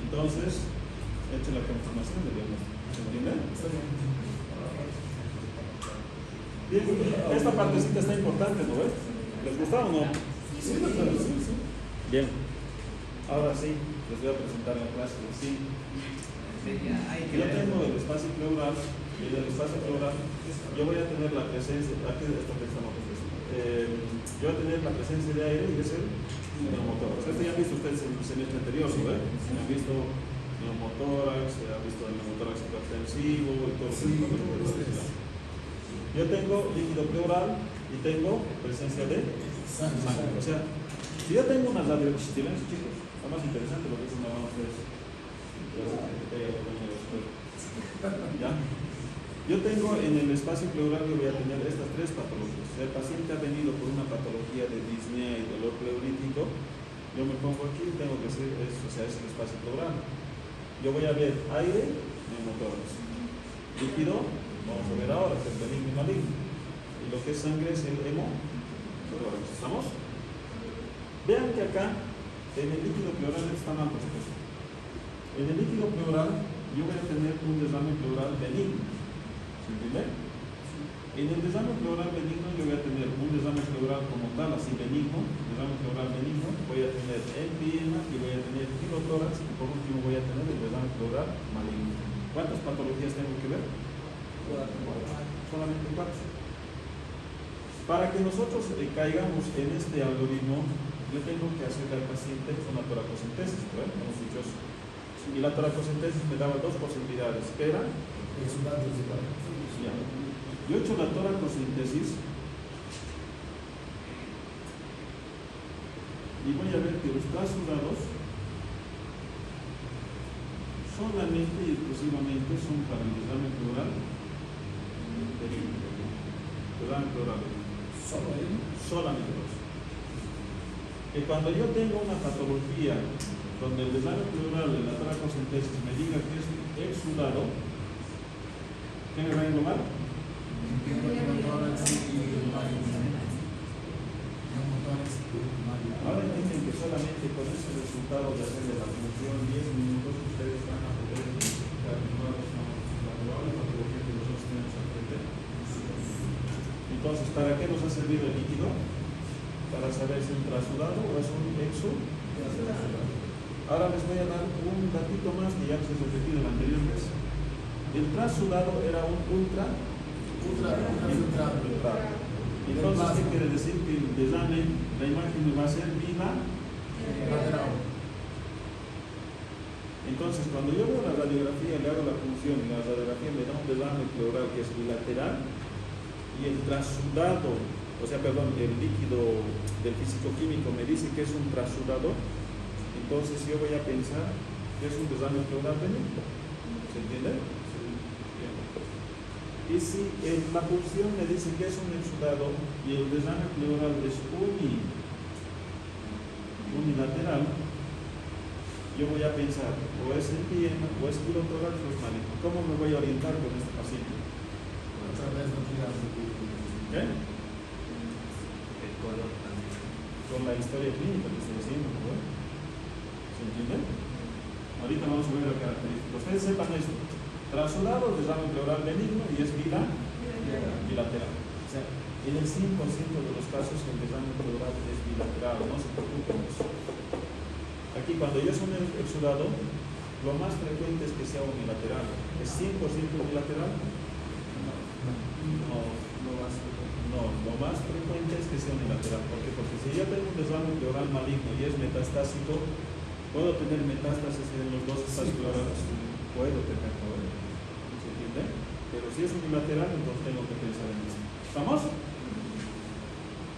Entonces, he hecho la confirmación de diagnóstico. ¿Se entiende? Bien, esta partecita está importante, ¿no ves? ¿Les gusta o no? Sí, doctor. Sí. Bien. Ahora sí, les voy a presentar la clase. Sí. Yo tengo el espacio pleural y en el espacio pleural yo voy a tener la presencia, aquí esto que estamos yo voy a tener la presencia de aire y es el neumotórax. Esto ya han visto ustedes en el semestre anterior, ¿no ves? Han visto neumotórax, han visto el neumotórax hipertensivo y todo lo que yo tengo líquido pleural y tengo presencia de sangre. O sea, si yo tengo unas radiografías, chicos, lo más interesante lo que es una ustedes. ¿Ya? Yo tengo en el espacio pleural que voy a tener estas tres patologías. Si el paciente ha venido por una patología de disnea y dolor pleurítico, yo me pongo aquí y tengo que hacer eso, o sea, es el espacio pleural. Yo voy a ver aire, neumotórax. Líquido, vamos a ver ahora, que es benigno y maligno. Y lo que es sangre es el hemotórax. ¿Estamos? Vean que acá, en el líquido pleural está mal puesto. En el líquido pleural, yo voy a tener un desarme pleural benigno. ¿Se entiende? En el desarme pleural benigno, yo voy a tener un desarme pleural como tal, así benigno, desarme pleural benigno, voy a tener empiema y voy a tener pilotórax, y por último voy a tener el desarme pleural maligno. ¿Cuántas patologías tengo que ver? Solamente 4. Para que nosotros caigamos en este algoritmo, yo tengo que hacerle al paciente una toracocentesis, ¿no? Hemos dicho eso. Y la toracocentesis me daba dos posibilidades, que era ya. Yo he hecho la toracocentesis y voy a ver que los trasudados solamente y exclusivamente son para el desarme pleural benigno. Desarme pleural benigno. Solamente dos. Que cuando yo tengo una patología donde el desarme pleural de la toracocentesis me diga que es exudado, ¿qué me va a englobar? Ahora entienden que solamente con ese resultado de hacerle la función 10 minutos ustedes van a poder identificar la probable patología que nosotros tenemos al frente. Entonces, ¿para qué nos ha servido el líquido? Para saber si es un trasudado o es un exudado. Ahora les voy a dar un datito más que ya se ha repetido la anterior vez. El trasudado era un ultra filtrado. Entonces, ¿qué quiere decir? Que el desame, la imagen va a ser bilateral. Entonces, cuando yo veo la radiografía, le hago la función y la radiografía me da un desame pleural que es bilateral y el trasudado, o sea, perdón, el líquido del físico-químico me dice que es un trasudado, entonces yo voy a pensar que es un desame pleural benigno. ¿Se entiende? Y si la función me dice que es un exudado y el desame pleural es unilateral, yo voy a pensar o es empiema o es pilotórax o es maligno. ¿Cómo me voy a orientar con este paciente? ¿Qué? Con la historia clínica que estoy haciendo, ¿no? ¿Se entiende? Ahorita vamos a ver la característica. Ustedes sepan esto. Trasudado, desarme pleural benigno y es bilateral. O sea, en el 100% de los casos el desarme pleural es bilateral, no se preocupen. Aquí cuando yo soy exudado, lo más frecuente es que sea unilateral. ¿Es 100% unilateral? No, lo más frecuente es que sea unilateral. ¿Por qué? Porque si yo tengo un desarme pleural maligno y es metastásico, ¿puedo tener metástasis en los dos espacios pleurales? Puedo tener, ¿no? ¿Se entiende? Pero si es unilateral, entonces tengo que pensar en eso. ¿Estamos?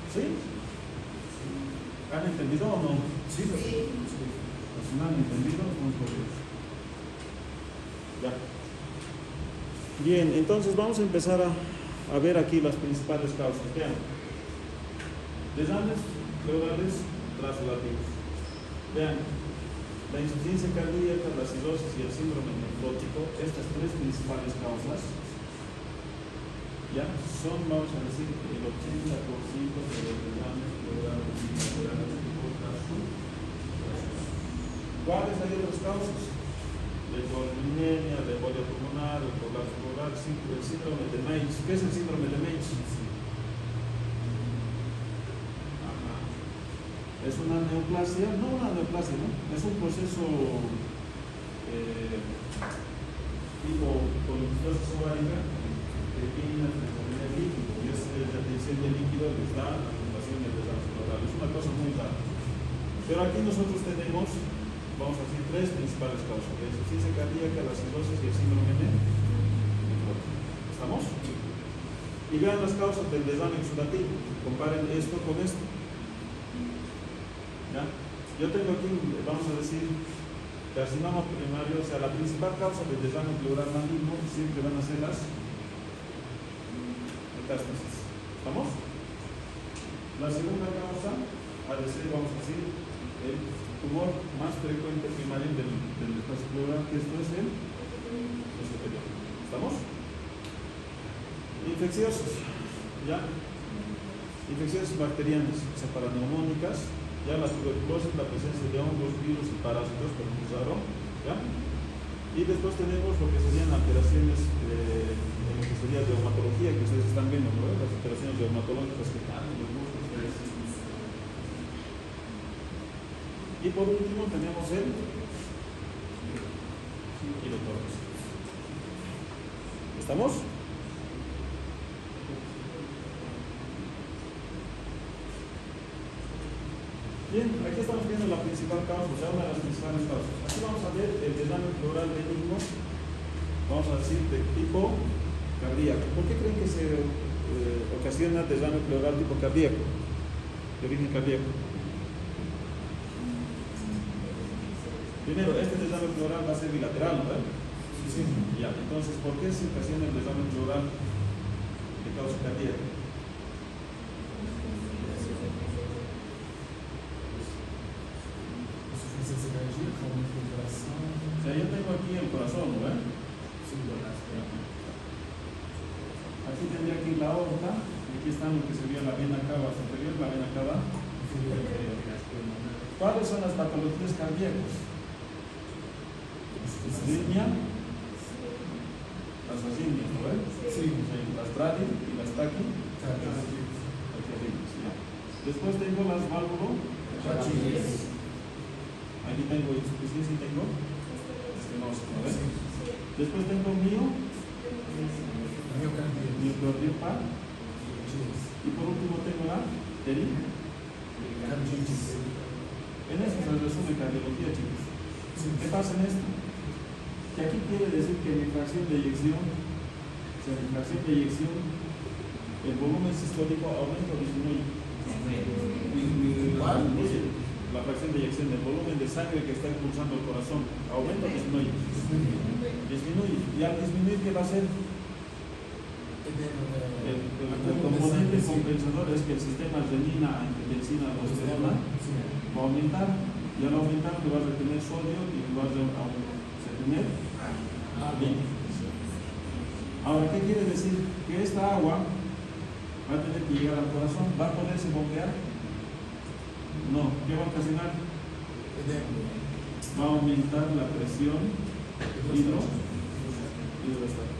¿Sí? ¿Han entendido o no? Sí. Pues no han entendido, muy correcto. Ya. Bien, entonces vamos a empezar a ver aquí las principales causas. Vean. Desarmes pleurales trasudativos. Vean. La insuficiencia cardíaca, la cirrosis y el síndrome nefrótico, estas tres principales causas, ya son, vamos a decir, el 80% de los desarmes pleurales bilaterales tipo trasudativos. ¿Cuáles hay otras causas? La hipovolemia, la embolia pulmonar, el colapso pleural, el síndrome de Meigs. ¿Qué es el síndrome de Meigs? Es una neoplasia, no una neoplasia, ¿no? Es un proceso tipo poliposis ovárica que tiene la transformación de líquido y es retención de líquido que está en la formación del desarme pleural. Es una cosa muy rara. Pero aquí nosotros tenemos, vamos a decir, tres principales causas: la insuficiencia cardíaca, la cirrosis y el síndrome nefrótico. ¿Estamos? Y vean las causas del desarme exudativo. Comparen esto con esto. ¿Ya? Yo tengo aquí, vamos a decir, carcinoma primario, o sea, la principal causa del desarme pleural maligno siempre van a ser las metástasis. ¿Estamos? La segunda causa ha de ser, vamos a decir, el tumor más frecuente primario del espacio pleural, que esto es el superior. ¿Estamos? Infecciosos, ¿ya? Infecciones bacterianas, o sea, paraneumónicas. Ya la tuberculosis, la presencia de hongos, virus y parásitos, por ejemplo, ¿ya? Y después tenemos lo que serían alteraciones en lo que sería reumatología, que ustedes están viendo, ¿no? Las alteraciones reumatológicas que están en los músculos. Y por último tenemos el quirotoras. ¿Estamos? Bien, aquí estamos viendo la principal causa, o sea, una de las principales causas. Aquí vamos a ver el desarme pleural benigno, vamos a decir, de tipo cardíaco. ¿Por qué creen que se ocasiona desarme pleural tipo cardíaco? De origen cardíaco. Primero, este desarme pleural va a ser bilateral, ¿no? Sí. Ya, entonces, ¿por qué se ocasiona el desarme pleural de causa cardíaca? O sea, yo tengo aquí el corazón, ¿no? Aquí tendría aquí la aorta, aquí está lo que sería la vena cava superior, la vena cava inferior. ¿Cuáles son las patologías cardíacas? La arritmia, las arritmias, ¿no? Sí. Las bradi y las taquiarritmias. Después tengo las válvulas. Aquí tengo insuficiencia y tengo estenosis, ¿no ves? Después tengo miocardiopatía. Y por último tengo la pericarditis. En eso se resume cardiología, chicos. ¿Qué pasa en esto? Que aquí quiere decir que mi fracción de eyección, el volumen sistólico aumenta o disminuye. La fracción de eyección, el volumen de sangre que está impulsando el corazón, ¿aumenta o disminuye? Disminuye. Y al disminuir, ¿qué va a hacer? El componente compensador es que el sistema renina, angiotensina, aldosterona va a aumentar. Y al aumentar, te vas a retener sodio y vas a retener bien. Ahora, ¿qué quiere decir? Que esta agua va a tener que llegar al corazón. ¿Va a poderse bombear? No. ¿Qué va a ocasionar? Va a aumentar la presión hidrostática.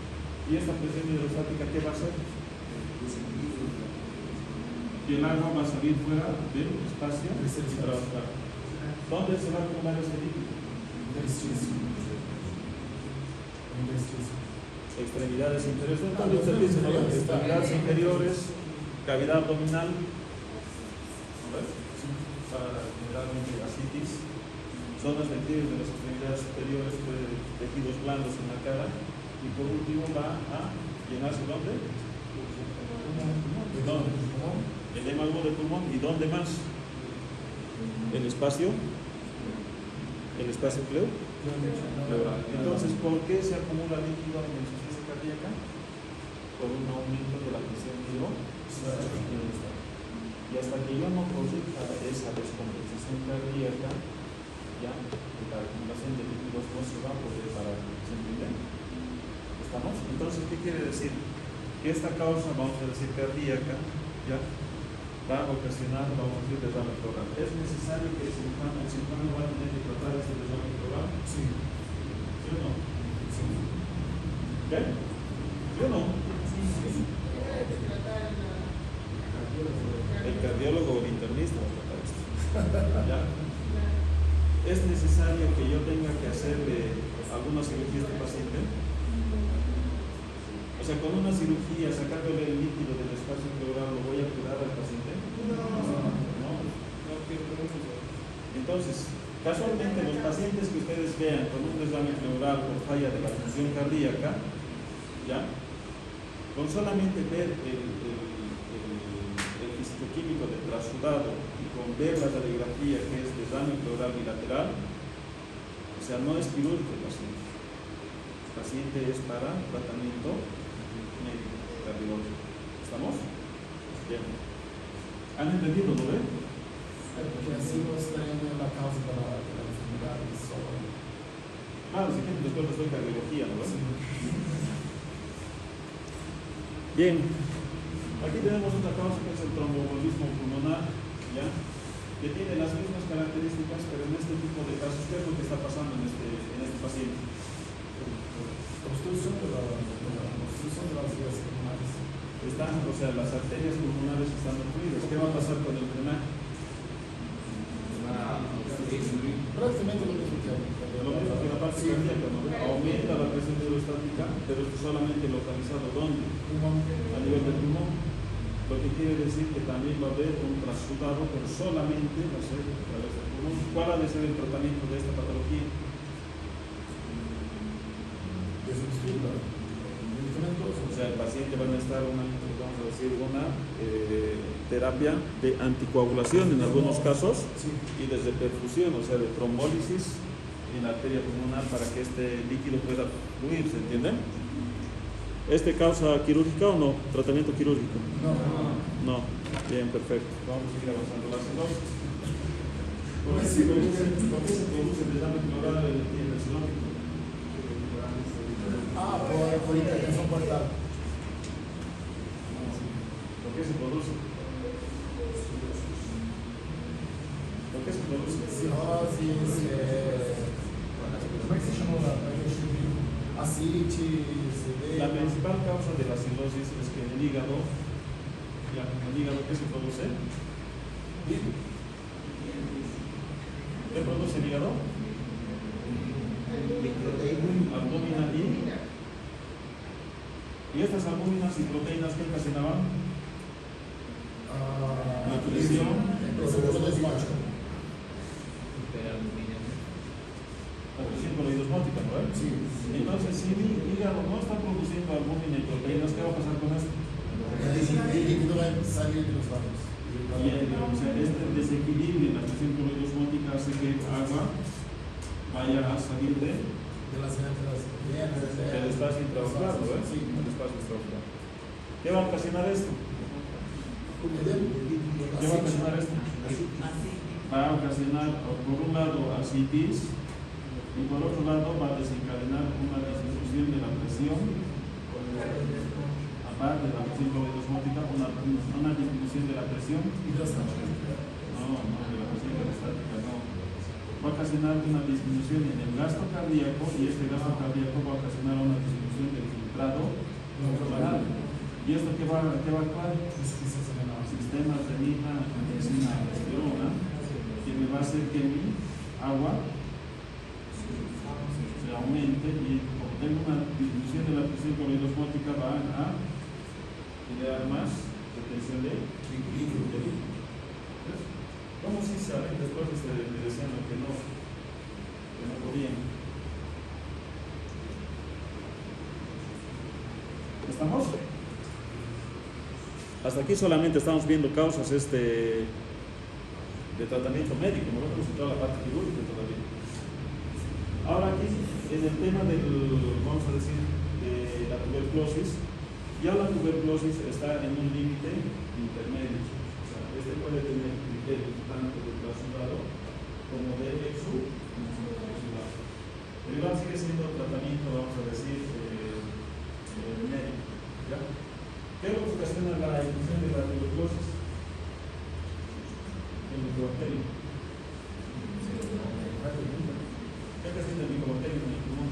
¿Y esta presión hidrostática qué va a hacer? Que el agua va a salir fuera del espacio intraocular. ¿Dónde se va a acumular ese líquido? Extremidades inferiores. Entonces usted dice, ¿no? Extremidades inferiores, cavidad abdominal, para generalmente asitis, zonas ventrículas de las extremidades superiores, tejidos blandos en la cara, y por último va a llenarse ¿dónde? ¿Dónde? Edema agudo de pulmón. ¿Y dónde más? El espacio pleural. Entonces, ¿por qué se acumula líquido en la insuficiencia cardíaca? Por un aumento de la presión hidrostática. Y hasta que yo no produzca esa descompensación cardíaca, ya la acumulación de líquidos no se va a poder parar. ¿Se entiende? ¿Estamos? Entonces, ¿qué quiere decir? Que esta causa, vamos a decir, cardíaca, ya va a ocasionar, vamos a decir, derrame pleural. ¿Es necesario que el cirujano va a tener que tratar este derrame pleural? Sí. ¿Sí o no? Sí. ¿Qué? ¿Sí o no? Sí. El cardiólogo o el internista va a tratar esto. ¿Ya? ¿Es necesario que yo tenga que hacerle alguna cirugía a este paciente? O sea, con una cirugía, sacándole el líquido del espacio pleural, ¿lo voy a curar al paciente? No. Entonces, casualmente los pacientes que ustedes vean con un desgarre pleural por falla de la función cardíaca, ¿ya? Con solamente ver el fisicoquímico de trasudado y con ver la radiografía que es desgarre pleural bilateral, o sea, no es quirúrgico el paciente. El paciente es para tratamiento médico, cardiológico. ¿Estamos? Bien. ¿Han entendido, no ven? Porque así no estarían en la causa de la enfermedad solo. Claro, si quieren después les doy cardiología, ¿no ven? Sí. Bien. Aquí tenemos otra causa que es el tromboembolismo pulmonar, ¿ya? Que tiene las mismas características, pero en este tipo de casos, ¿qué es lo que está pasando en este paciente? Obstrucción de las vías pulmonares. O sea, las arterias pulmonares están obstruidas. ¿Qué va a pasar con el drenaje? Prácticamente lo mismo que la parte cardíaca, ¿no? Aumenta la presión hidrostática, pero esto solamente localizado ¿dónde? A nivel del pulmón. Lo que quiere decir que también va a haber un trasudado, pero solamente va a ser a través del pulmón. ¿Cuál ha de ser el tratamiento de esta patología? O sea, el paciente va a necesitar una terapia de anticoagulación en algunos casos y desde perfusión, o sea, de trombólisis en la arteria pulmonar para que este líquido pueda fluir, ¿se entiende? ¿Este causa quirúrgica o no? ¿Tratamiento quirúrgico? No. Bien, perfecto. Vamos a seguir avanzando. La cirrosis. ¿Por qué se produce el desarme pleural en el cirrótico? Por hipertensión portal. ¿Por qué se produce? ¿Por qué se produce? Cirrosis, ¿cómo es que se llama ascitis? La principal causa de la cirrosis es que en el hígado, ¿qué se produce? ¿Qué produce el hígado? Albúmina y estas albúminas y proteínas que ocasionaban la presión coloidosmótica, ¿no? Sí. Entonces, si mi hígado no está produciendo albúmina y proteínas, ¿qué va a pasar con esto? El líquido va a salir de los vasos. O sea, este desequilibrio en la presión coloidosmótica hace que el agua vaya a salir del espacio intraocular, ¿no? Sí, el espacio intraocular. ¿Qué va a ocasionar esto? ¿Qué va a ocasionar esto? Va a ocasionar, por un lado, ascitis y por otro lado va a desencadenar una disminución de la presión, aparte de la presión coloidosmótica, una disminución de la presión hidrostática. No, de la presión hidrostática no. Va a ocasionar una disminución en el gasto cardíaco y este gasto cardíaco va a ocasionar una disminución de va a actuar? Sistemas de misma gestión, que me va a hacer que mi agua se aumente y como tengo una disminución de la presión colorosmótica va a generar más retención de líquido. ¿Cómo si saben? Después me decían que no podían. ¿Estamos? Hasta aquí solamente estamos viendo causas de tratamiento médico, no hemos entrado a la parte quirúrgica todavía. Ahora aquí, en el tema vamos a decir, de la tuberculosis, ya la tuberculosis está en un límite intermedio. O sea, puede tener criterios tanto de clausurado como de exudado. Pero igual sigue siendo tratamiento, vamos a decir, médico. ¿Ya? ¿Qué es lo que ocasiona la infección de la tuberculosis? El micobacterio. ¿Qué ocasiona el micobacterio en el pulmón?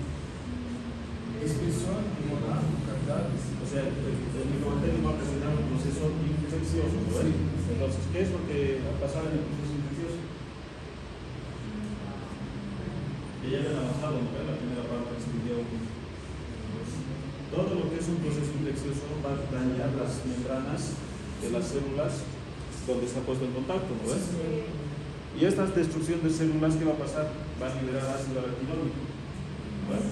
Expresión pulmonar, cavidades. O sea, el micobacterio va a ocasionar un proceso infeccioso, ¿no? Sí. Entonces, ¿qué es lo que va a pasar en el proceso infeccioso? Que ya habían avanzado, ¿no? La primera parte se vivió. Todo lo que es un proceso infeccioso va a dañar las membranas de las células donde se ha puesto en contacto, ¿no ves? Y esta destrucción de células, ¿qué va a pasar? Va a liberar ácido araquidónico. ¿Vale?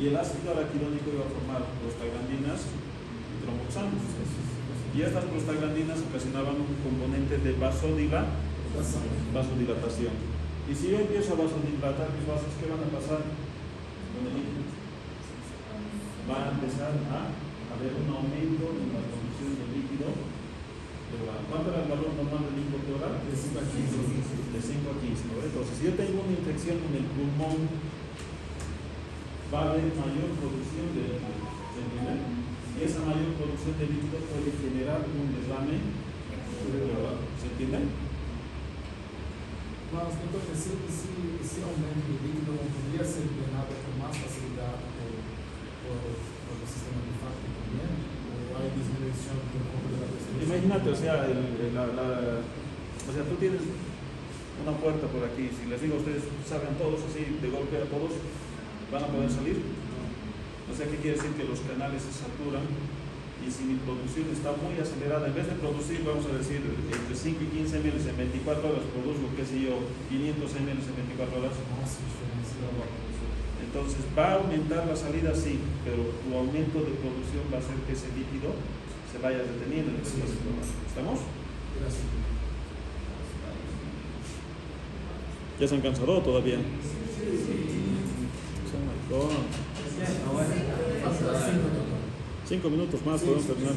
Y el ácido araquidónico va a formar prostaglandinas y tromboxanos. Y estas prostaglandinas ocasionaban un componente de vasodilatación. Y si yo empiezo a vasodilatar mis vasos, ¿qué van a pasar con el líquido? Va a empezar a haber un aumento en la producción de líquido pleural. ¿Cuánto era el valor normal del líquido pleural? De 5 a 15. De 5 a 15, ¿no? Entonces, si yo tengo una infección en el pulmón, va a haber mayor producción de líquido. ¿Se entiende? Y esa mayor producción de líquido puede generar un derrame pleural. ¿Se entiende? Mas, entonces, ese aumento de líquido podría ser drenado con más facilidad por el sistema linfático también, o hay disminución por completo de la presión. Imagínate, o sea, tú tienes una puerta por aquí, si les digo a ustedes, salgan todos así, de golpe a todos, ¿van a poder salir? O sea, ¿qué quiere decir? Que los canales se saturan y si mi producción está muy acelerada, en vez de producir, vamos a decir, entre 5 y 15 ml en 24 horas, produzco, qué sé yo, 500 ml en 24 horas. Entonces, va a aumentar la salida, sí, pero tu aumento de producción va a hacer que ese líquido se vaya deteniendo en el espacio. ¿Estamos? Gracias. ¿Ya se han cansado todavía? Oh, 5 minutos más, podemos terminar.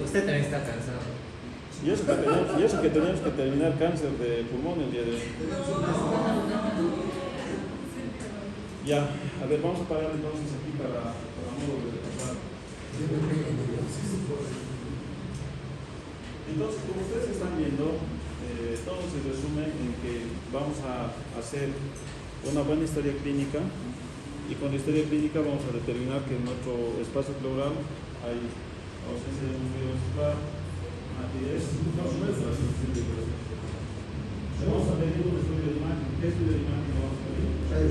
Usted también está cansado. Y eso que teníamos que terminar cáncer de pulmón el día de hoy. Ya, a ver, vamos a parar entonces aquí para modo de repasar. Entonces, como ustedes están viendo, todo se resume en que vamos a hacer una buena historia clínica y con la historia clínica vamos a determinar que en nuestro espacio pleural hay ausencia de un ruido vesicular, acidez, vamos a pedir un estudio de imagen. ¿Qué estudio de imagen vamos a pedir? En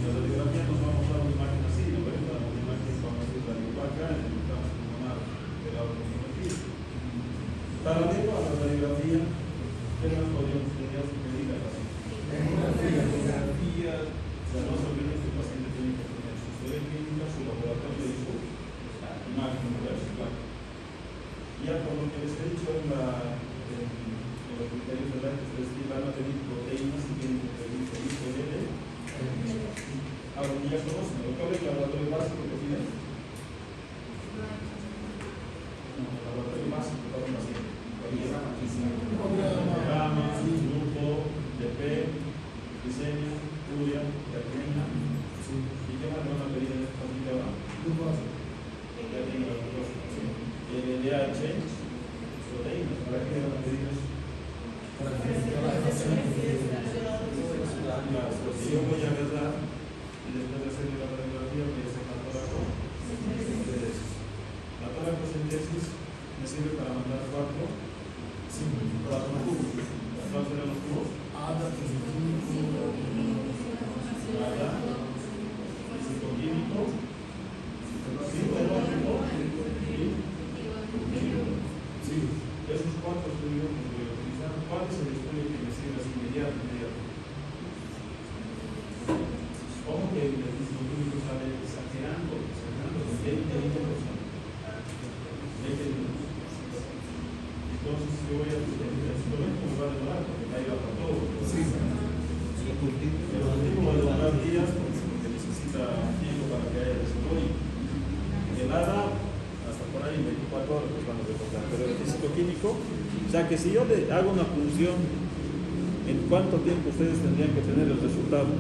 la radiografía nos vamos a dar una imagen así, ¿no? Una imagen, vamos a decir, radiopaca en el campo pulmonar del lado comunicativo. Paralelo a la radiografía, ¿qué más podríamos pedir a la radiografía? O sea, no se olviden que el paciente tiene que tener su historia clínica, su laboratorio y su imagen vesicular. Ya por lo que les he dicho en los criterios de la que ustedes van a pedir proteínas y tienen que pedir IgG. Ahora, ya conocen, ¿cuál es el laboratorio básico que tienen? No, el laboratorio básico para un paciente. Gamma, grupo, DP, diseño, urea, creatinina. ¿Y qué más van a pedir en esta paciente ahora? El DH, proteínas, ¿para qué van a pedir eso? Si yo voy a agarrar y después de hacer la radiografía voy a sacar toda la cosa. síntesis me sirve para mandar 4 cubos. ¿Cuáles serán los cubos? ADA, físico-químico, ADA, físico-químico, sinterótico y químico. sí. Esos 4 estudios que voy a utilizar. ¿Cuál es el estudio que me sirve así inmediato? Ojo que el físico-químico sale exagerando con 20 minutos. Entonces yo voy a utilizar esto, me va a demorar porque ahí va para todo. Sí. El cultivo va a demorar días porque necesita tiempo para que haya desarrollo. El ADA, hasta por ahí 24 horas pues vamos a tocar. Pero el físico-químico, o sea que si yo le hago una función, ¿en cuánto tiempo ustedes tendrían que tener el resultado?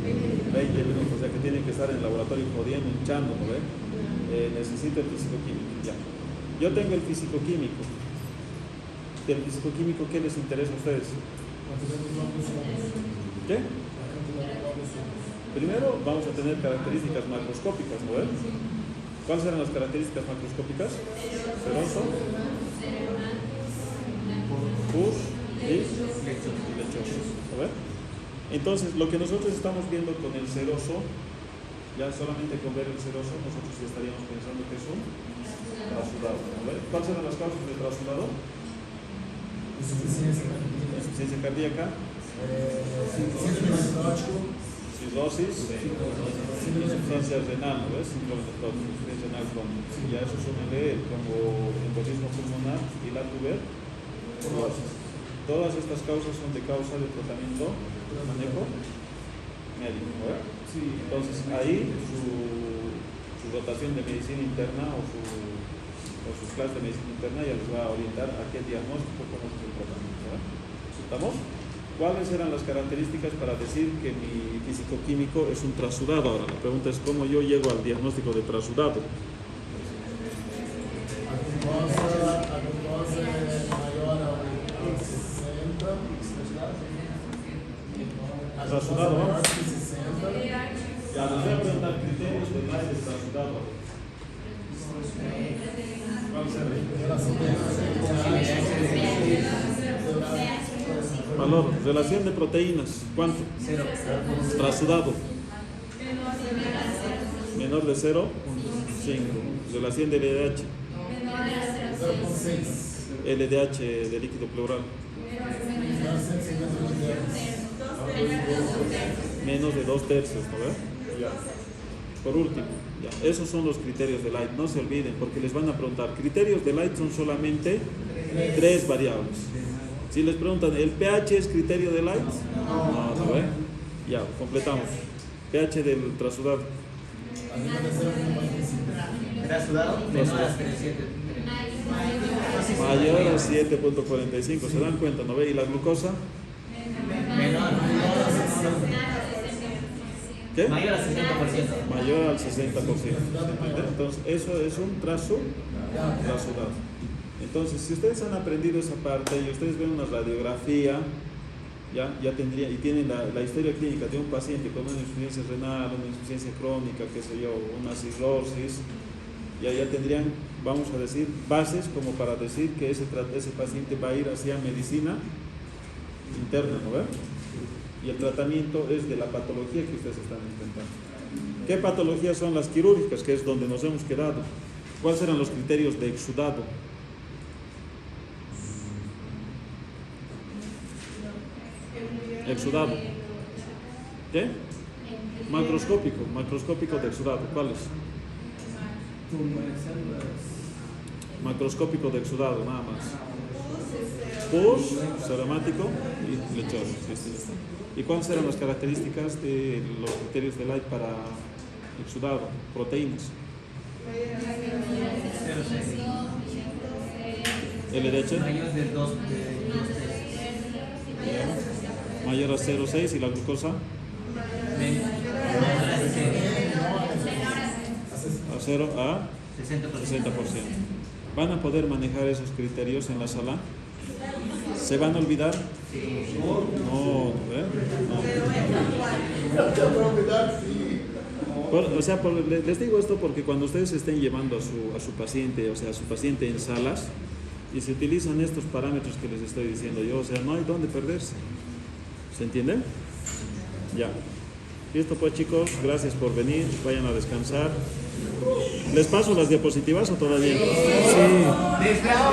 20 minutos, o sea que tienen que estar en el laboratorio jodiendo, hinchando, ¿no ve? Necesito el físico-químico, ya. Yo tengo el físico-químico. Del físico-químico, ¿qué les interesa a ustedes? ¿Qué? Primero vamos a tener características macroscópicas, ¿no ve? ¿Cuáles eran las características macroscópicas? Ceroso, pus y lechoso, ¿no ve? Entonces, lo que nosotros estamos viendo con el ceroso, ya solamente con ver el ceroso, nosotros ya estaríamos pensando que es un trasudado, ¿no ve? ¿Cuáles eran las causas del trasudado? Insuficiencia cardíaca, cirrosis, insuficiencia renal, ¿no ves? Síndrome nefrótico, insuficiencia renal crónica. Ya eso suele como embolismo pulmonar y la tuberculosis. Todas estas causas son de causa de tratamiento, manejo médico, ¿no ves? Entonces ahí su dotación de medicina interna o sus clases de medicina interna ya les va a orientar a qué diagnóstico, cómo es el tratamiento, ¿verdad? ¿Estamos? ¿Cuáles eran las características para decir que mi físico-químico es un trasudado? Ahora, la pregunta es cómo yo llego al diagnóstico de trasudado. A glucosa mayor a 60. Trasudado, ¿no? 60. Ya, les voy a preguntar criterios del aire trasudado. ¿Cuál será? Valor, relación de proteínas, ¿cuánto? 0. Trasudado. Menor de 0, 5. Relación de LDH. LDH de líquido pleural. Menos de 2/3, ¿no ves? Ya. Por último, ya. Esos son los criterios de Light, no se olviden, porque les van a preguntar. Criterios de Light son solamente 3 variables. Si les preguntan, ¿el pH es criterio de Light? No, ¿no ve? Ya, completamos. pH del trasudado. Trasudado menor a 7. Mayor a 7.45, ¿se dan cuenta? ¿No ve? ¿Y la glucosa? Menor. ¿Qué? Mayor al 60%. Mayor al 60%. Entonces, eso es un trasudado. Entonces, si ustedes han aprendido esa parte y ustedes ven una radiografía, ya tendría, y tienen la historia clínica de un paciente con una insuficiencia renal, una insuficiencia crónica, qué sé yo, una cirrosis, ya tendrían, vamos a decir, bases como para decir que ese paciente va a ir hacia medicina interna, ¿no ve? Y el tratamiento es de la patología que ustedes están enfrentando. ¿Qué patologías son las quirúrgicas? Que es donde nos hemos quedado. ¿Cuáles eran los criterios de exudado? Exudado. ¿Qué? Macroscópico de exudado. ¿Cuáles? Macroscópico de exudado, nada más. Pus, seromático y lechoso. ¿Y cuáles eran las características de los criterios de Light para exudado? Proteínas. LDH. Mayor a 0,6 y la glucosa. A 0 a 60%. ¿Van a poder manejar esos criterios en la sala? ¿Se van a olvidar? No, ¿eh? No. Les digo esto porque cuando ustedes estén llevando a su paciente, o sea, a su paciente en salas, y se utilizan estos parámetros que les estoy diciendo yo, o sea, no hay dónde perderse. ¿Se entiende? Ya. Listo pues chicos, gracias por venir, vayan a descansar. ¿Les paso las diapositivas o todavía? Sí. Desde ahora.